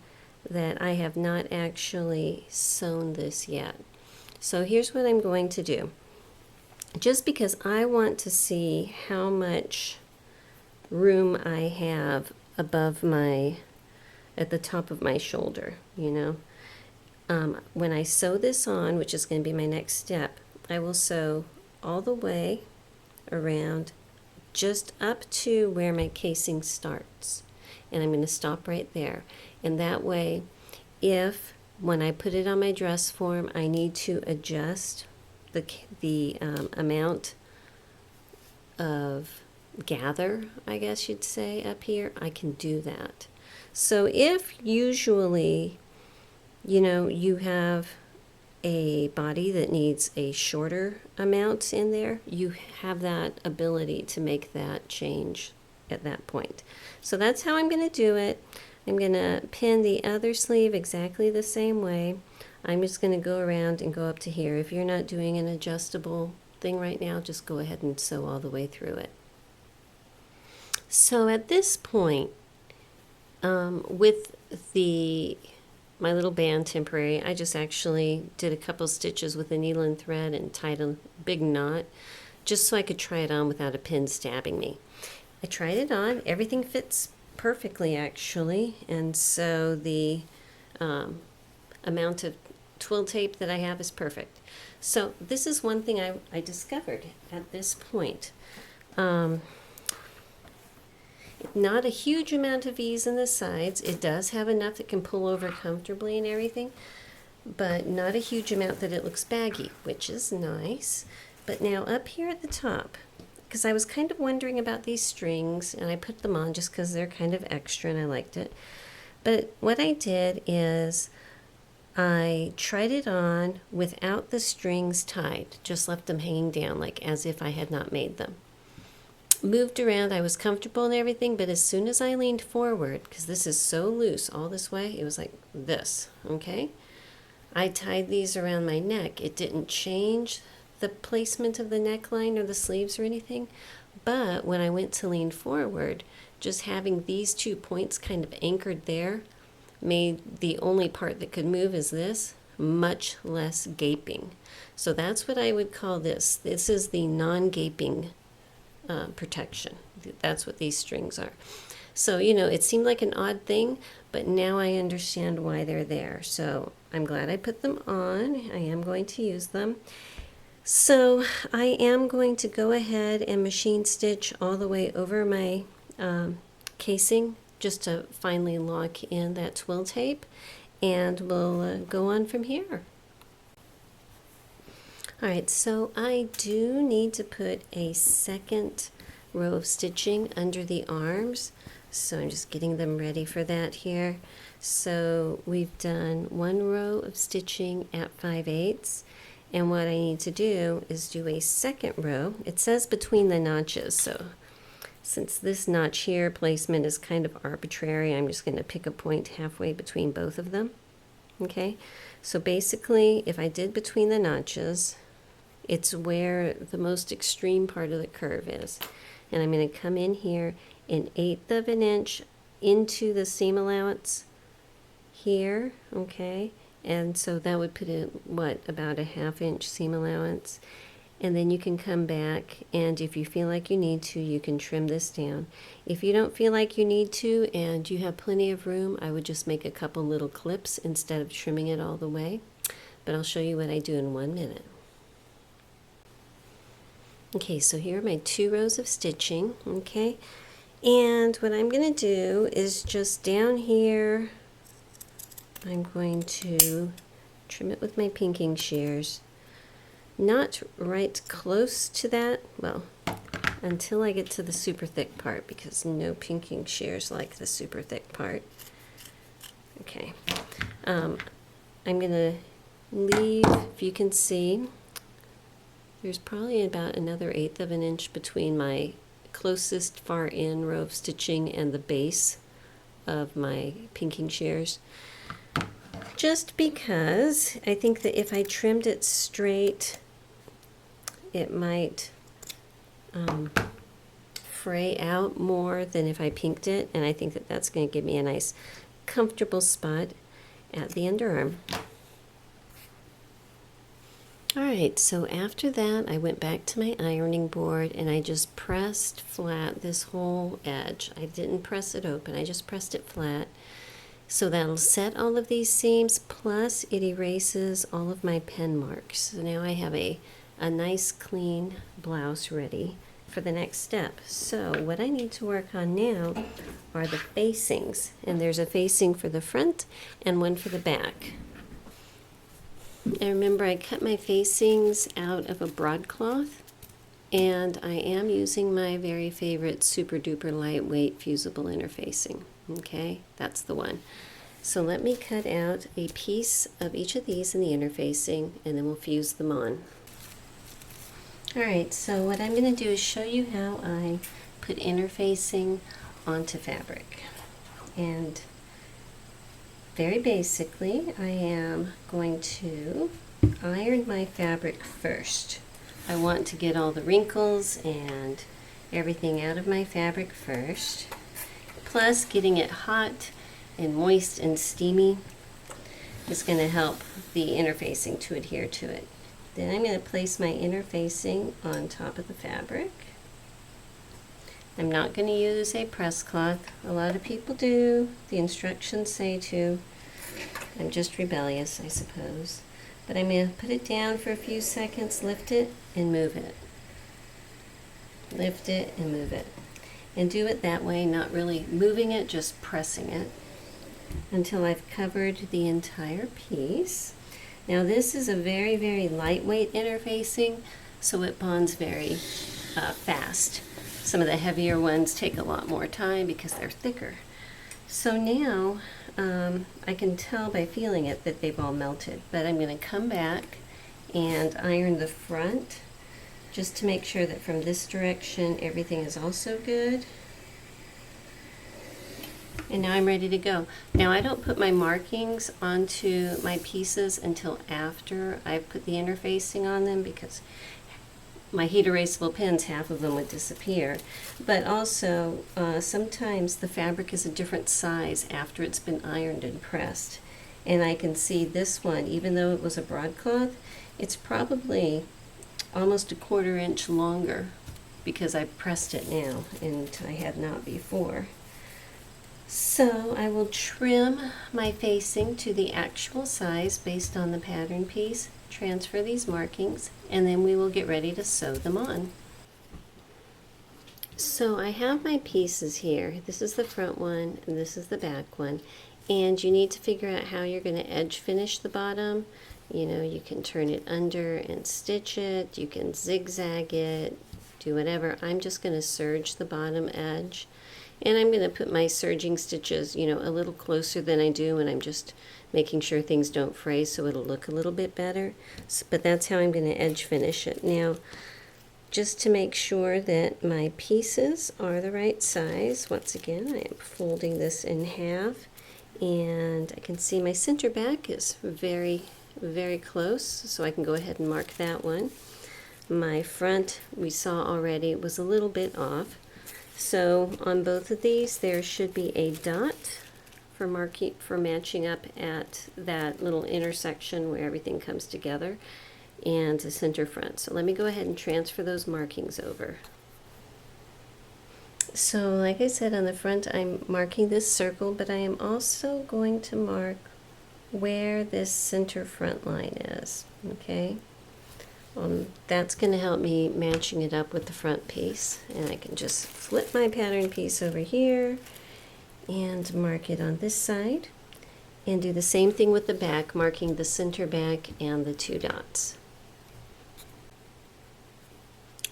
that I have not actually sewn this yet. So here's what I'm going to do. Just because I want to see how much room I have above at the top of my shoulder, you know. When I sew this on, which is going to be my next step, I will sew all the way around just up to where my casing starts. And I'm going to stop right there. And that way, if when I put it on my dress form, I need to adjust the amount of gather, I guess you'd say, up here, I can do that. So if usually, you know, you have a body that needs a shorter amount in there, you have that ability to make that change at that point. So that's how I'm going to do it. I'm going to pin the other sleeve exactly the same way. I'm just going to go around and go up to here. If you're not doing an adjustable thing right now, just go ahead and sew all the way through it. So at this point, with my little band temporary, I just actually did a couple stitches with a needle and thread and tied a big knot just so I could try it on without a pin stabbing me. I tried it on. Everything fits perfectly, actually, and so the amount of twill tape that I have is perfect. So this is one thing I discovered at this point. Not a huge amount of ease in the sides. It does have enough that can pull over comfortably and everything, but not a huge amount that it looks baggy, which is nice. But now up here at the top, because I was kind of wondering about these strings, and I put them on just because they're kind of extra and I liked it. But what I did is I tried it on without the strings tied, just left them hanging down like as if I had not made them. Moved around, I was comfortable and everything, but as soon as I leaned forward, because this is so loose all this way, it was like this, okay? I tied these around my neck. It didn't change the placement of the neckline or the sleeves or anything, but when I went to lean forward, just having these 2 points kind of anchored there made the only part that could move is this much less gaping. So that's what I would call this. This is the non-gaping protection. That's what these strings are. So, you know, it seemed like an odd thing, but now I understand why they're there. So I'm glad I put them on. I am going to use them. So I am going to go ahead and machine stitch all the way over my casing just to finally lock in that twill tape, and we'll go on from here. Alright, so I do need to put a second row of stitching under the arms, so I'm just getting them ready for that here. So we've done 1 row of stitching at 5/8, and what I need to do is do a second row. It says between the notches, so since this notch here placement is kind of arbitrary, I'm just going to pick a point halfway between both of them. Okay, so basically if I did between the notches, it's where the most extreme part of the curve is. And I'm going to come in here 1/8 of an inch into the seam allowance here, okay? And so that would put it, what, about a 1/2 inch seam allowance. And then you can come back, and if you feel like you need to, you can trim this down. If you don't feel like you need to and you have plenty of room, I would just make a couple little clips instead of trimming it all the way. But I'll show you what I do in 1 minute. Okay, so here are my 2 rows of stitching, okay? And what I'm going to do is just down here, I'm going to trim it with my pinking shears. Not right close to that, well, until I get to the super thick part, because no pinking shears like the super thick part. Okay, I'm going to leave, if you can see, there's probably about another 1/8 of an inch between my closest far in row of stitching and the base of my pinking shears. Just because I think that if I trimmed it straight, it might fray out more than if I pinked it, and I think that that's going to give me a nice comfortable spot at the underarm. Alright, so after that I went back to my ironing board and I just pressed flat this whole edge. I didn't press it open, I just pressed it flat. So that'll set all of these seams, plus it erases all of my pen marks. So now I have a nice clean blouse ready for the next step. So what I need to work on now are the facings. And there's a facing for the front and one for the back. And remember, I cut my facings out of a broadcloth, and I am using my very favorite super duper lightweight fusible interfacing. Okay, that's the one. So let me cut out a piece of each of these in the interfacing, and then we'll fuse them on. Alright, so what I'm going to do is show you how I put interfacing onto fabric. And very basically, I am going to iron my fabric first. I want to get all the wrinkles and everything out of my fabric first. Plus, getting it hot and moist and steamy is going to help the interfacing to adhere to it. Then I'm going to place my interfacing on top of the fabric. I'm not going to use a press cloth. A lot of people do. The instructions say to. I'm just rebellious, I suppose. But I'm going to put it down for a few seconds, lift it, and move it. Lift it and move it. And do it that way, not really moving it, just pressing it until I've covered the entire piece. Now this is a very, very lightweight interfacing, so it bonds very fast. Some of the heavier ones take a lot more time because they're thicker. So now I can tell by feeling it that they've all melted, but I'm going to come back and iron the front just to make sure that from this direction everything is also good. And now I'm ready to go. Now I don't put my markings onto my pieces until after I've put the interfacing on them, because my heat erasable pens, half of them would disappear. But also, sometimes the fabric is a different size after it's been ironed and pressed. And I can see this one, even though it was a broadcloth, it's probably almost a 1/4 inch longer because I pressed it now and I had not before. So I will trim my facing to the actual size based on the pattern piece, transfer these markings, and then we will get ready to sew them on. So I have my pieces here. This is the front one and this is the back one. And you need to figure out how you're going to edge finish the bottom. You know, you can turn it under and stitch it. You can zigzag it, do whatever. I'm just going to serge the bottom edge. And I'm going to put my serging stitches, you know, a little closer than I do when I'm just making sure things don't fray, so it'll look a little bit better. But that's how I'm going to edge finish it. Now, just to make sure that my pieces are the right size, once again, I am folding this in half. And I can see my center back is very, very close, so I can go ahead and mark that one. My front, we saw already, was a little bit off. So on both of these, there should be a dot for matching up at that little intersection where everything comes together, and a center front. So let me go ahead and transfer those markings over. So like I said, on the front, I'm marking this circle, but I am also going to mark where this center front line is, okay? That's going to help me matching it up with the front piece. And I can just flip my pattern piece over here and mark it on this side. And do the same thing with the back, marking the center back and the 2 dots.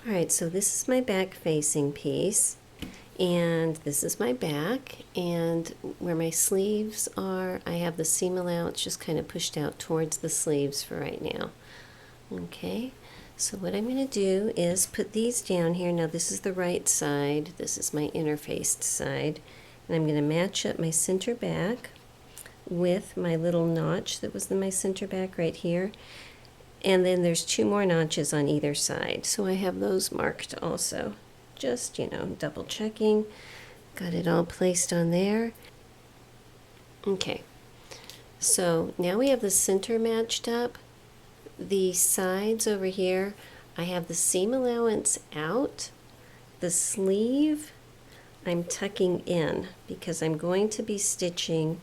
Alright, so this is my back facing piece. And this is my back. And where my sleeves are, I have the seam allowance just kind of pushed out towards the sleeves for right now. Okay, so what I'm going to do is put these down here. Now this is the right side, this is my interfaced side, and I'm going to match up my center back with my little notch that was in my center back right here, and then there's 2 more notches on either side, so I have those marked also. Just, you know, double checking, got it all placed on there. Okay, so now we have the center matched up. The sides over here, I have the seam allowance out. The sleeve, I'm tucking in because I'm going to be stitching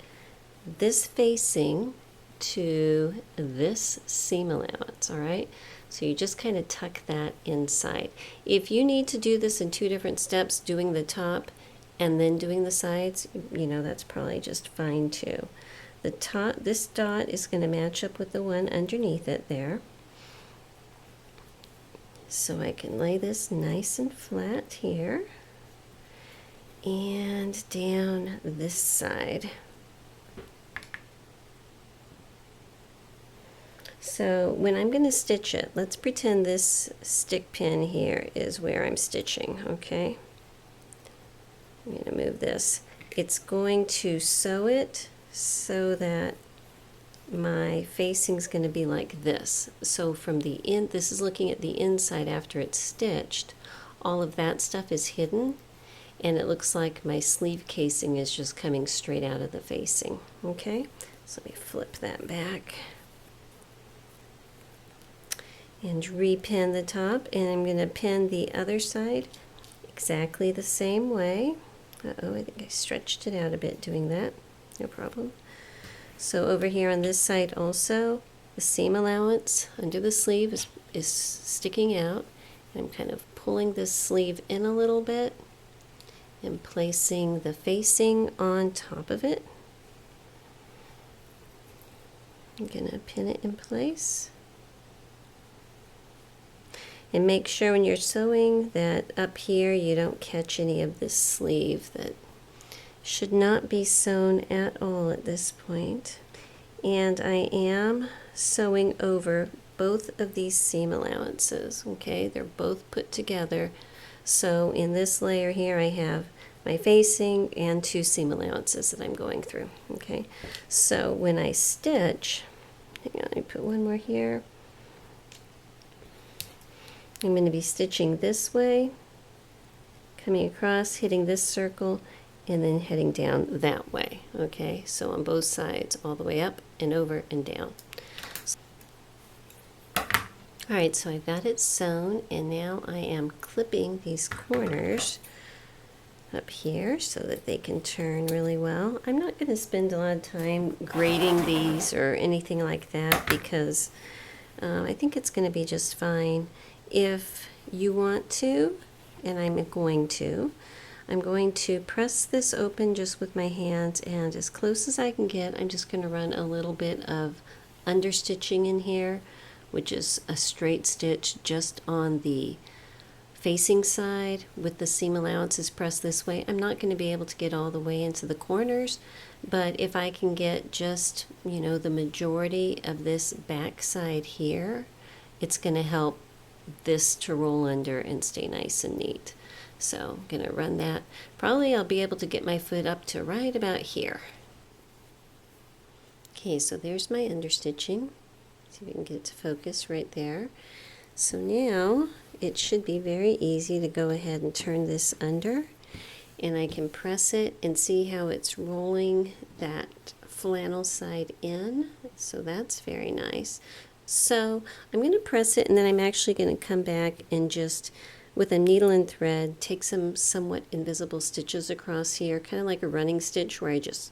this facing to this seam allowance, all right? So you just kind of tuck that inside. If you need to do this in 2 different steps, doing the top and then doing the sides, you know, that's probably just fine too. The top, this dot is going to match up with the one underneath it there. So I can lay this nice and flat here. And down this side. So when I'm going to stitch it, let's pretend this stick pin here is where I'm stitching, okay? I'm going to move this. It's going to sew it so that my facing is going to be like this. So from the end, this is looking at the inside after it's stitched. All of that stuff is hidden, and it looks like my sleeve casing is just coming straight out of the facing. Okay, so let me flip that back and repin the top, and I'm going to pin the other side exactly the same way. Uh-oh, I think I stretched it out a bit doing that. No problem. So over here on this side also, the seam allowance under the sleeve is sticking out. I'm kind of pulling this sleeve in a little bit and placing the facing on top of it. I'm going to pin it in place. And make sure when you're sewing that up here you don't catch any of this sleeve. That should not be sewn at all at this point. And I am sewing over both of these seam allowances, okay? They're both put together. So in this layer here I have my facing and 2 seam allowances that I'm going through, okay? So when I stitch, hang on, let me put one more here. I'm going to be stitching this way, coming across, hitting this circle, and then heading down that way, okay? So on both sides, all the way up and over and down. All right, so I've got it sewn, and now I am clipping these corners up here so that they can turn really well. I'm not going to spend a lot of time grading these or anything like that because I think it's going to be just fine. If you want to, and I'm going to press this open just with my hands, and as close as I can get, I'm just going to run a little bit of understitching in here, which is a straight stitch just on the facing side with the seam allowances pressed this way. I'm not going to be able to get all the way into the corners, but if I can get just, you know, the majority of this back side here, it's going to help this to roll under and stay nice and neat. So I'm going to run that. Probably I'll be able to get my foot up to right about here. Okay, so there's my understitching. See if we can get it to focus right there. So now it should be very easy to go ahead and turn this under, and I can press it and see how it's rolling that flannel side in. So that's very nice. So I'm going to press it, and then I'm actually going to come back and just, with a needle and thread, take some somewhat invisible stitches across here, kind of like a running stitch where I just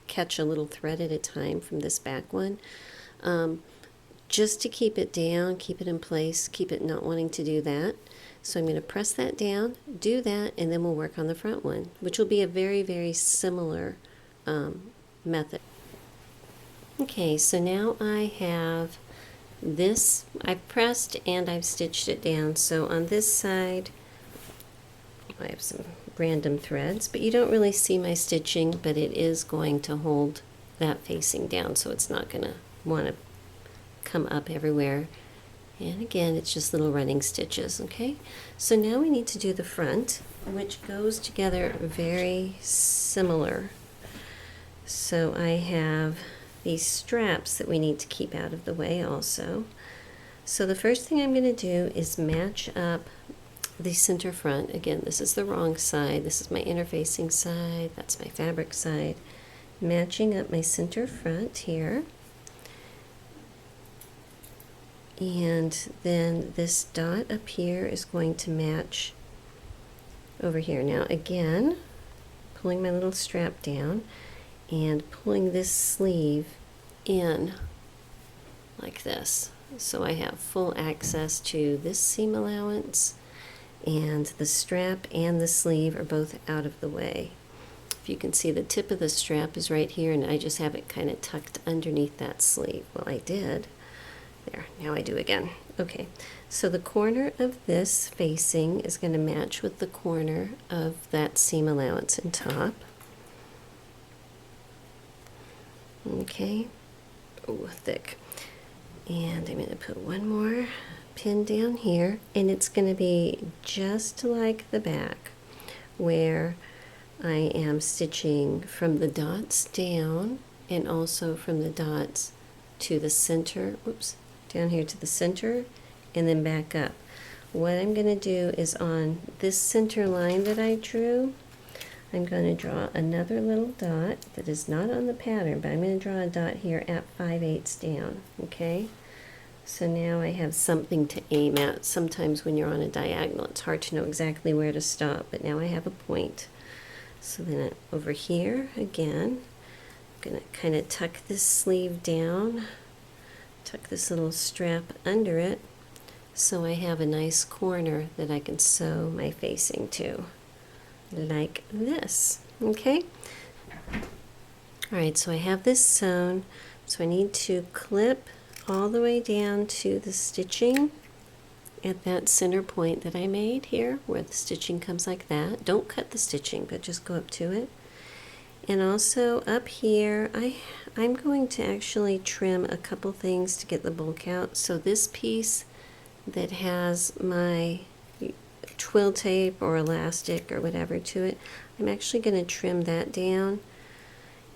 catch a little thread at a time from this back one. Just to keep it down, keep it in place, keep it not wanting to do that. So I'm going to press that down, do that, and then we'll work on the front one, which will be a very, very similar method. Okay, so now I have this, I've pressed and I've stitched it down. So on this side, I have some random threads, but you don't really see my stitching, but it is going to hold that facing down, so it's not going to want to come up everywhere. And again, it's just little running stitches, okay? So now we need to do the front, which goes together very similar. So I have these straps that we need to keep out of the way also. So the first thing I'm going to do is match up the center front. Again, this is the wrong side. This is my interfacing side. That's my fabric side. Matching up my center front here. And then this dot up here is going to match over here. Now again, pulling my little strap down and pulling this sleeve in like this. So I have full access to this seam allowance, and the strap and the sleeve are both out of the way. If you can see, the tip of the strap is right here, and I just have it kind of tucked underneath that sleeve. Well, I did. There, now I do again. Okay, so the corner of this facing is going to match with the corner of that seam allowance in top. Okay, oh, thick. And I'm going to put one more pin down here, and it's going to be just like the back, where I am stitching from the dots down and also from the dots to the center, oops, down here to the center and then back up. What I'm going to do is on this center line that I drew, I'm going to draw another little dot that is not on the pattern, but I'm going to draw a dot here at 5/8 down, okay? So now I have something to aim at. Sometimes when you're on a diagonal, it's hard to know exactly where to stop, but now I have a point. So then over here, again, going to kind of tuck this sleeve down, tuck this little strap under it, so I have a nice corner that I can sew my facing to, like this, okay? All right, so I have this sewn, so I need to clip all the way down to the stitching at that center point that I made here, where the stitching comes like that. Don't cut the stitching, but just go up to it. And also up here, I'm going to actually trim a couple things to get the bulk out. So this piece that has my twill tape or elastic or whatever to it, I'm actually going to trim that down.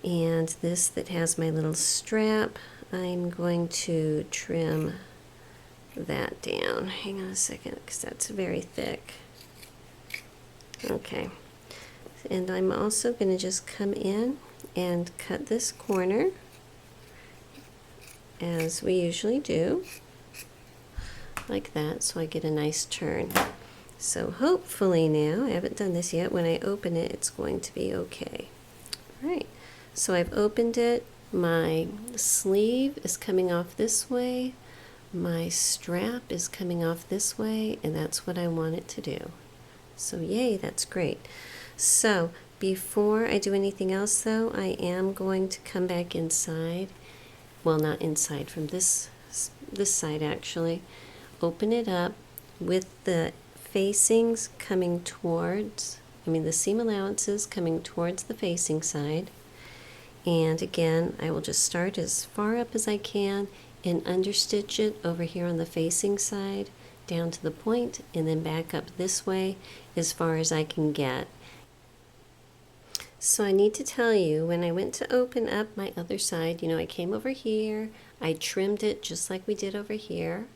And this that has my little strap, I'm going to trim that down. Hang on a second, because that's very thick. Okay. And I'm also going to just come in and cut this corner, as we usually do, like that, so I get a nice turn. So hopefully now, I haven't done this yet, when I open it, it's going to be okay. All right. So I've opened it, my sleeve is coming off this way, my strap is coming off this way, and that's what I want it to do. So yay, that's great. So before I do anything else though, I am going to come back inside, well not inside, from this side actually, open it up with the facings coming towards, the seam allowances coming towards the facing side. And again, I will just start as far up as I can and understitch it over here on the facing side down to the point, and then back up this way as far as I can get. So I need to tell you, when I went to open up my other side, I came over here, I trimmed it just like we did over here,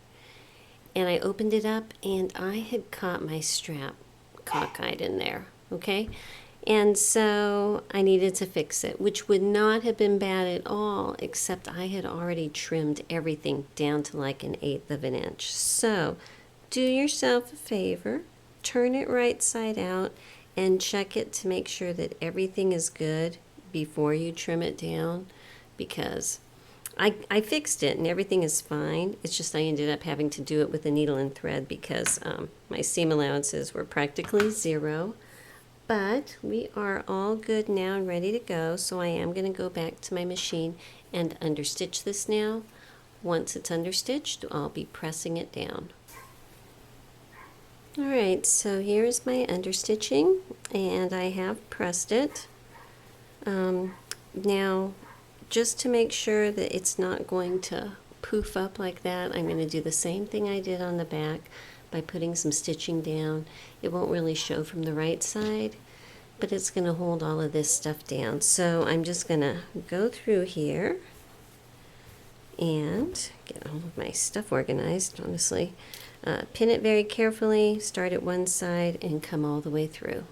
and I opened it up and I had caught my strap cockeyed in there, okay? And so I needed to fix it, which would not have been bad at all, except I had already trimmed everything down to like 1/8 of an inch. So do yourself a favor, turn it right side out and check it to make sure that everything is good before you trim it down, because I fixed it and everything is fine. It's just I ended up having to do it with a needle and thread because my seam allowances were practically 0. But we are all good now and ready to go, so I am going to go back to my machine and understitch this now. Once it's understitched, I'll be pressing it down. Alright, so here's my understitching, and I have pressed it. Now, just to make sure that it's not going to poof up like that, I'm going to do the same thing I did on the back by putting some stitching down. It won't really show from the right side, but it's going to hold all of this stuff down. So I'm just going to go through here and get all of my stuff organized, honestly. Pin it very carefully, start at one side and come all the way through.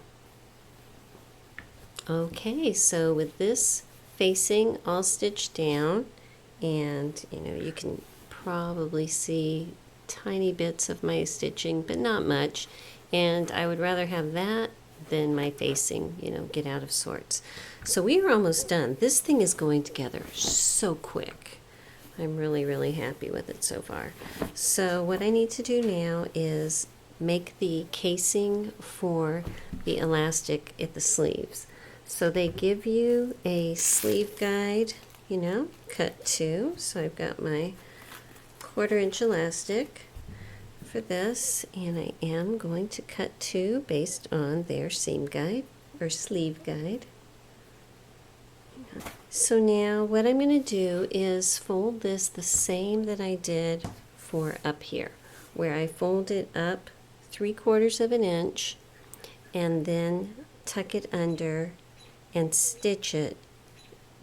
Okay, so with this facing all stitched down, and you can probably see tiny bits of my stitching, but not much, and I would rather have that than my facing, get out of sorts. So we are almost done. This thing is going together so quick. I'm really, really happy with it so far. So what I need to do now is make the casing for the elastic at the sleeves. So they give you a sleeve guide, cut 2. So I've got my 1/4 inch elastic for this, and I am going to cut 2 based on their seam guide or sleeve guide. So now what I'm going to do is fold this the same that I did for up here, where I fold it up 3/4 of an inch and then tuck it under and stitch it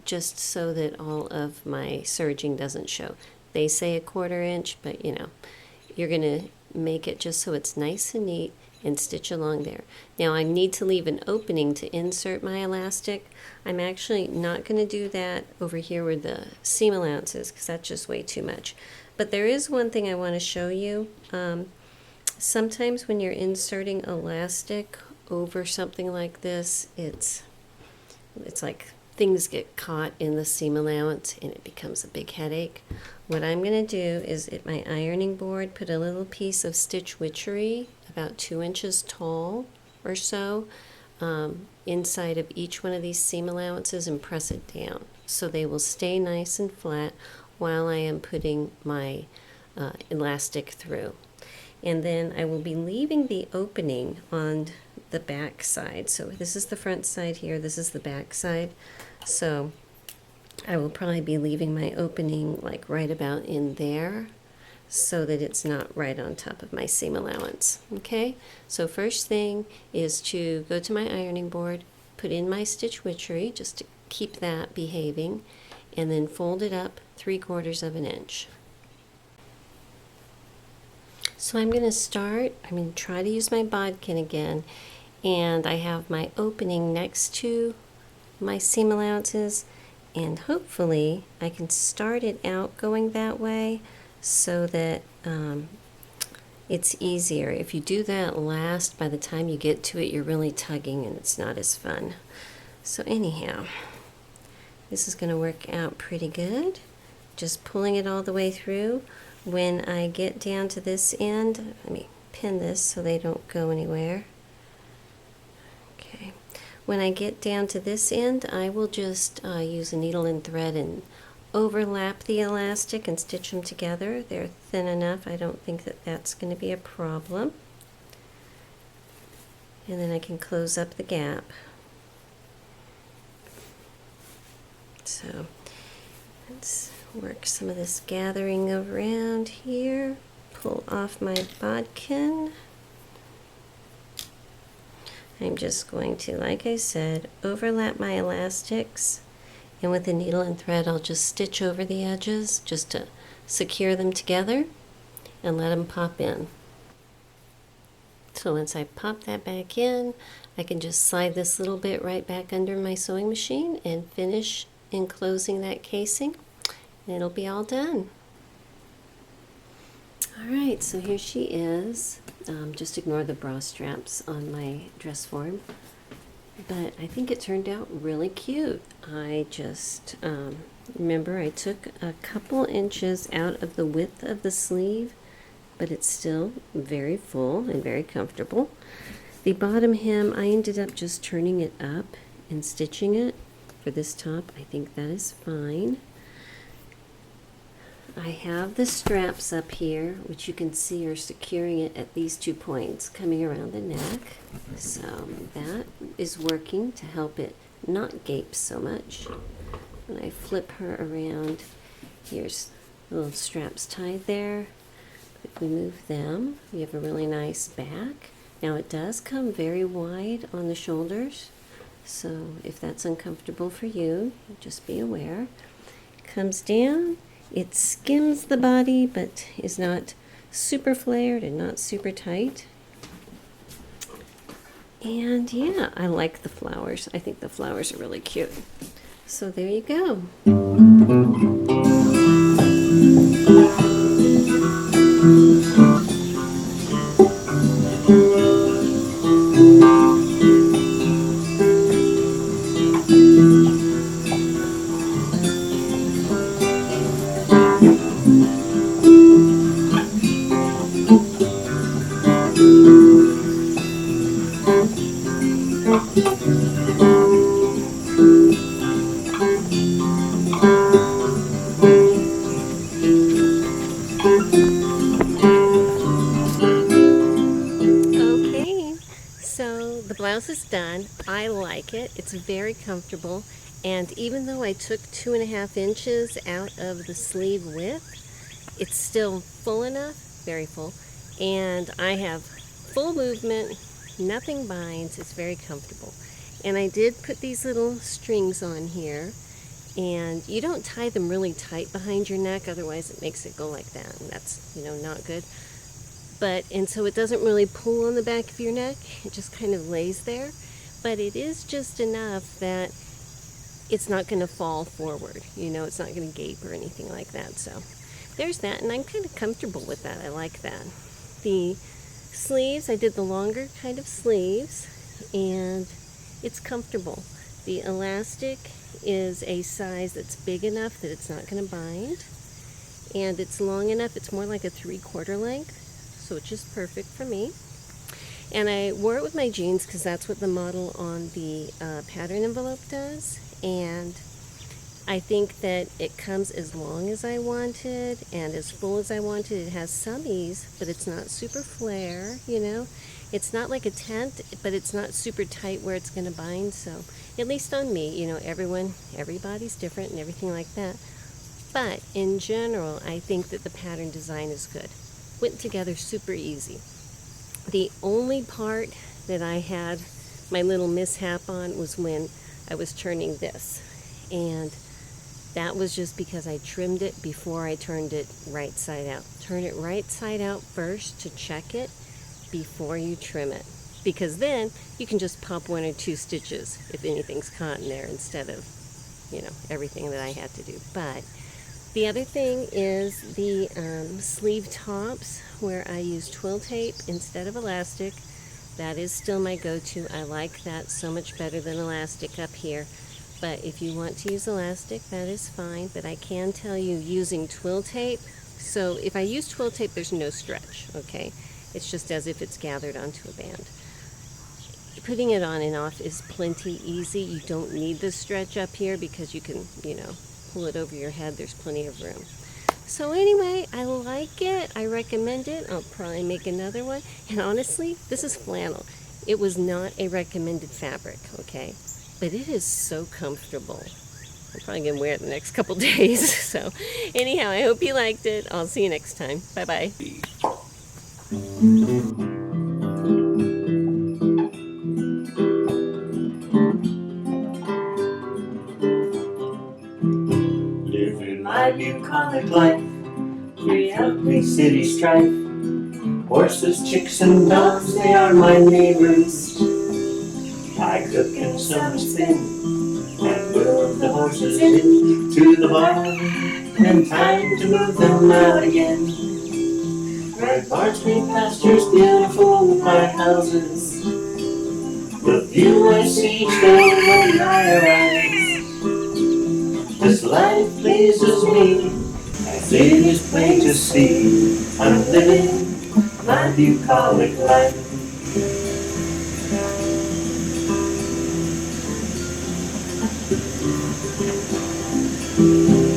just so that all of my serging doesn't show. They say 1/4 inch, but you're going to make it just so it's nice and neat and stitch along there. Now I need to leave an opening to insert my elastic. I'm actually not going to do that over here where the seam allowance is, because that's just way too much. But there is one thing I want to show you. Sometimes when you're inserting elastic over something like this, it's like things get caught in the seam allowance and it becomes a big headache. What I'm going to do is at my ironing board put a little piece of stitch witchery about 2 inches tall or so inside of each one of these seam allowances and press it down so they will stay nice and flat while I am putting my elastic through. And then I will be leaving the opening on the back side. So this is the front side here, this is the back side. So I will probably be leaving my opening like right about in there so that it's not right on top of my seam allowance. Okay, so first thing is to go to my ironing board, put in my stitch witchery just to keep that behaving, and then fold it up 3/4 of an inch. So I'm going to try to use my bodkin again, and I have my opening next to my seam allowances, and hopefully I can start it out going that way so that it's easier. If you do that last, by the time you get to it, you're really tugging and it's not as fun. So anyhow, this is going to work out pretty good. Just pulling it all the way through. When I get down to this end, let me pin this so they don't go anywhere. Okay. When I get down to this end, I will just use a needle and thread and overlap the elastic and stitch them together. They're thin enough. I don't think that that's going to be a problem. And then I can close up the gap. So let's work some of this gathering around here. Pull off my bodkin. I'm just going to, like I said, overlap my elastics, and with the needle and thread I'll just stitch over the edges just to secure them together and let them pop in. So once I pop that back in, I can just slide this little bit right back under my sewing machine and finish enclosing that casing. It'll be all done. Alright, so here she is. Just ignore the bra straps on my dress form. But I think it turned out really cute. I just, remember I took a couple inches out of the width of the sleeve, but it's still very full and very comfortable. The bottom hem, I ended up just turning it up and stitching it. For this top, I think that is fine. I have the straps up here, which you can see are securing it at these 2 points coming around the neck. So that is working to help it not gape so much. When I flip her around, here's the little straps tied there. If we move them, we have a really nice back. Now it does come very wide on the shoulders, so if that's uncomfortable for you, just be aware. It comes down. It skims the body, but is not super flared and not super tight. And yeah, I like the flowers. I think the flowers are really cute. So there you go. Blouse is done. I like it. It's very comfortable, and even though I took 2.5 inches out of the sleeve width, it's still full enough, very full, and I have full movement, nothing binds. It's very comfortable. And I did put these little strings on here, and you don't tie them really tight behind your neck, otherwise it makes it go like that, and that's, not good. And so it doesn't really pull on the back of your neck, it just kind of lays there. But it is just enough that it's not going to fall forward, it's not going to gape or anything like that. So there's that, and I'm kind of comfortable with that. I like that. The sleeves, I did the longer kind of sleeves, and it's comfortable. The elastic is a size that's big enough that it's not going to bind, and it's long enough, it's more like a 3/4 length, so it's just perfect for me. And I wore it with my jeans because that's what the model on the pattern envelope does, and I think that it comes as long as I wanted and as full as I wanted. It has some ease, but it's not super flare, you know. It's not like a tent, but it's not super tight where it's going to bind. So at least on me, you know, everybody's different and everything like that. But in general, I think that the pattern design is good. Went together super easy. The only part that I had my little mishap on was when I was turning this. And that was just because I trimmed it before I turned it right side out. Turn it right side out first to check it before you trim it. Because then you can just pop 1 or 2 stitches if anything's caught in there instead of, you know, everything that I had to do. But the other thing is the sleeve tops where I use twill tape instead of elastic. That is still my go-to. I like that so much better than elastic up here. But if you want to use elastic, that is fine. But I can tell you using twill tape, so if I use twill tape, there's no stretch, okay? It's just as if it's gathered onto a band. Putting it on and off is plenty easy. You don't need the stretch up here because you can, you know, pull it over your head. There's plenty of room. So anyway, I like it. I recommend it. I'll probably make another one. And honestly, this is flannel. It was not a recommended fabric, okay? But it is so comfortable. I'm probably going to wear it the next couple days. So anyhow, I hope you liked it. I'll see you next time. Bye-bye. Living my bucolic life, free healthy city strife. Horses, chicks, and dogs, they are my neighbors. I cook and some spin, and move the horses into the barn, and time to move them out again. Red barns, green pastures, beautiful with my houses. The view I see each day when I arise. This life pleases me, as it is plain to see. I'm living my bucolic life. Thank you.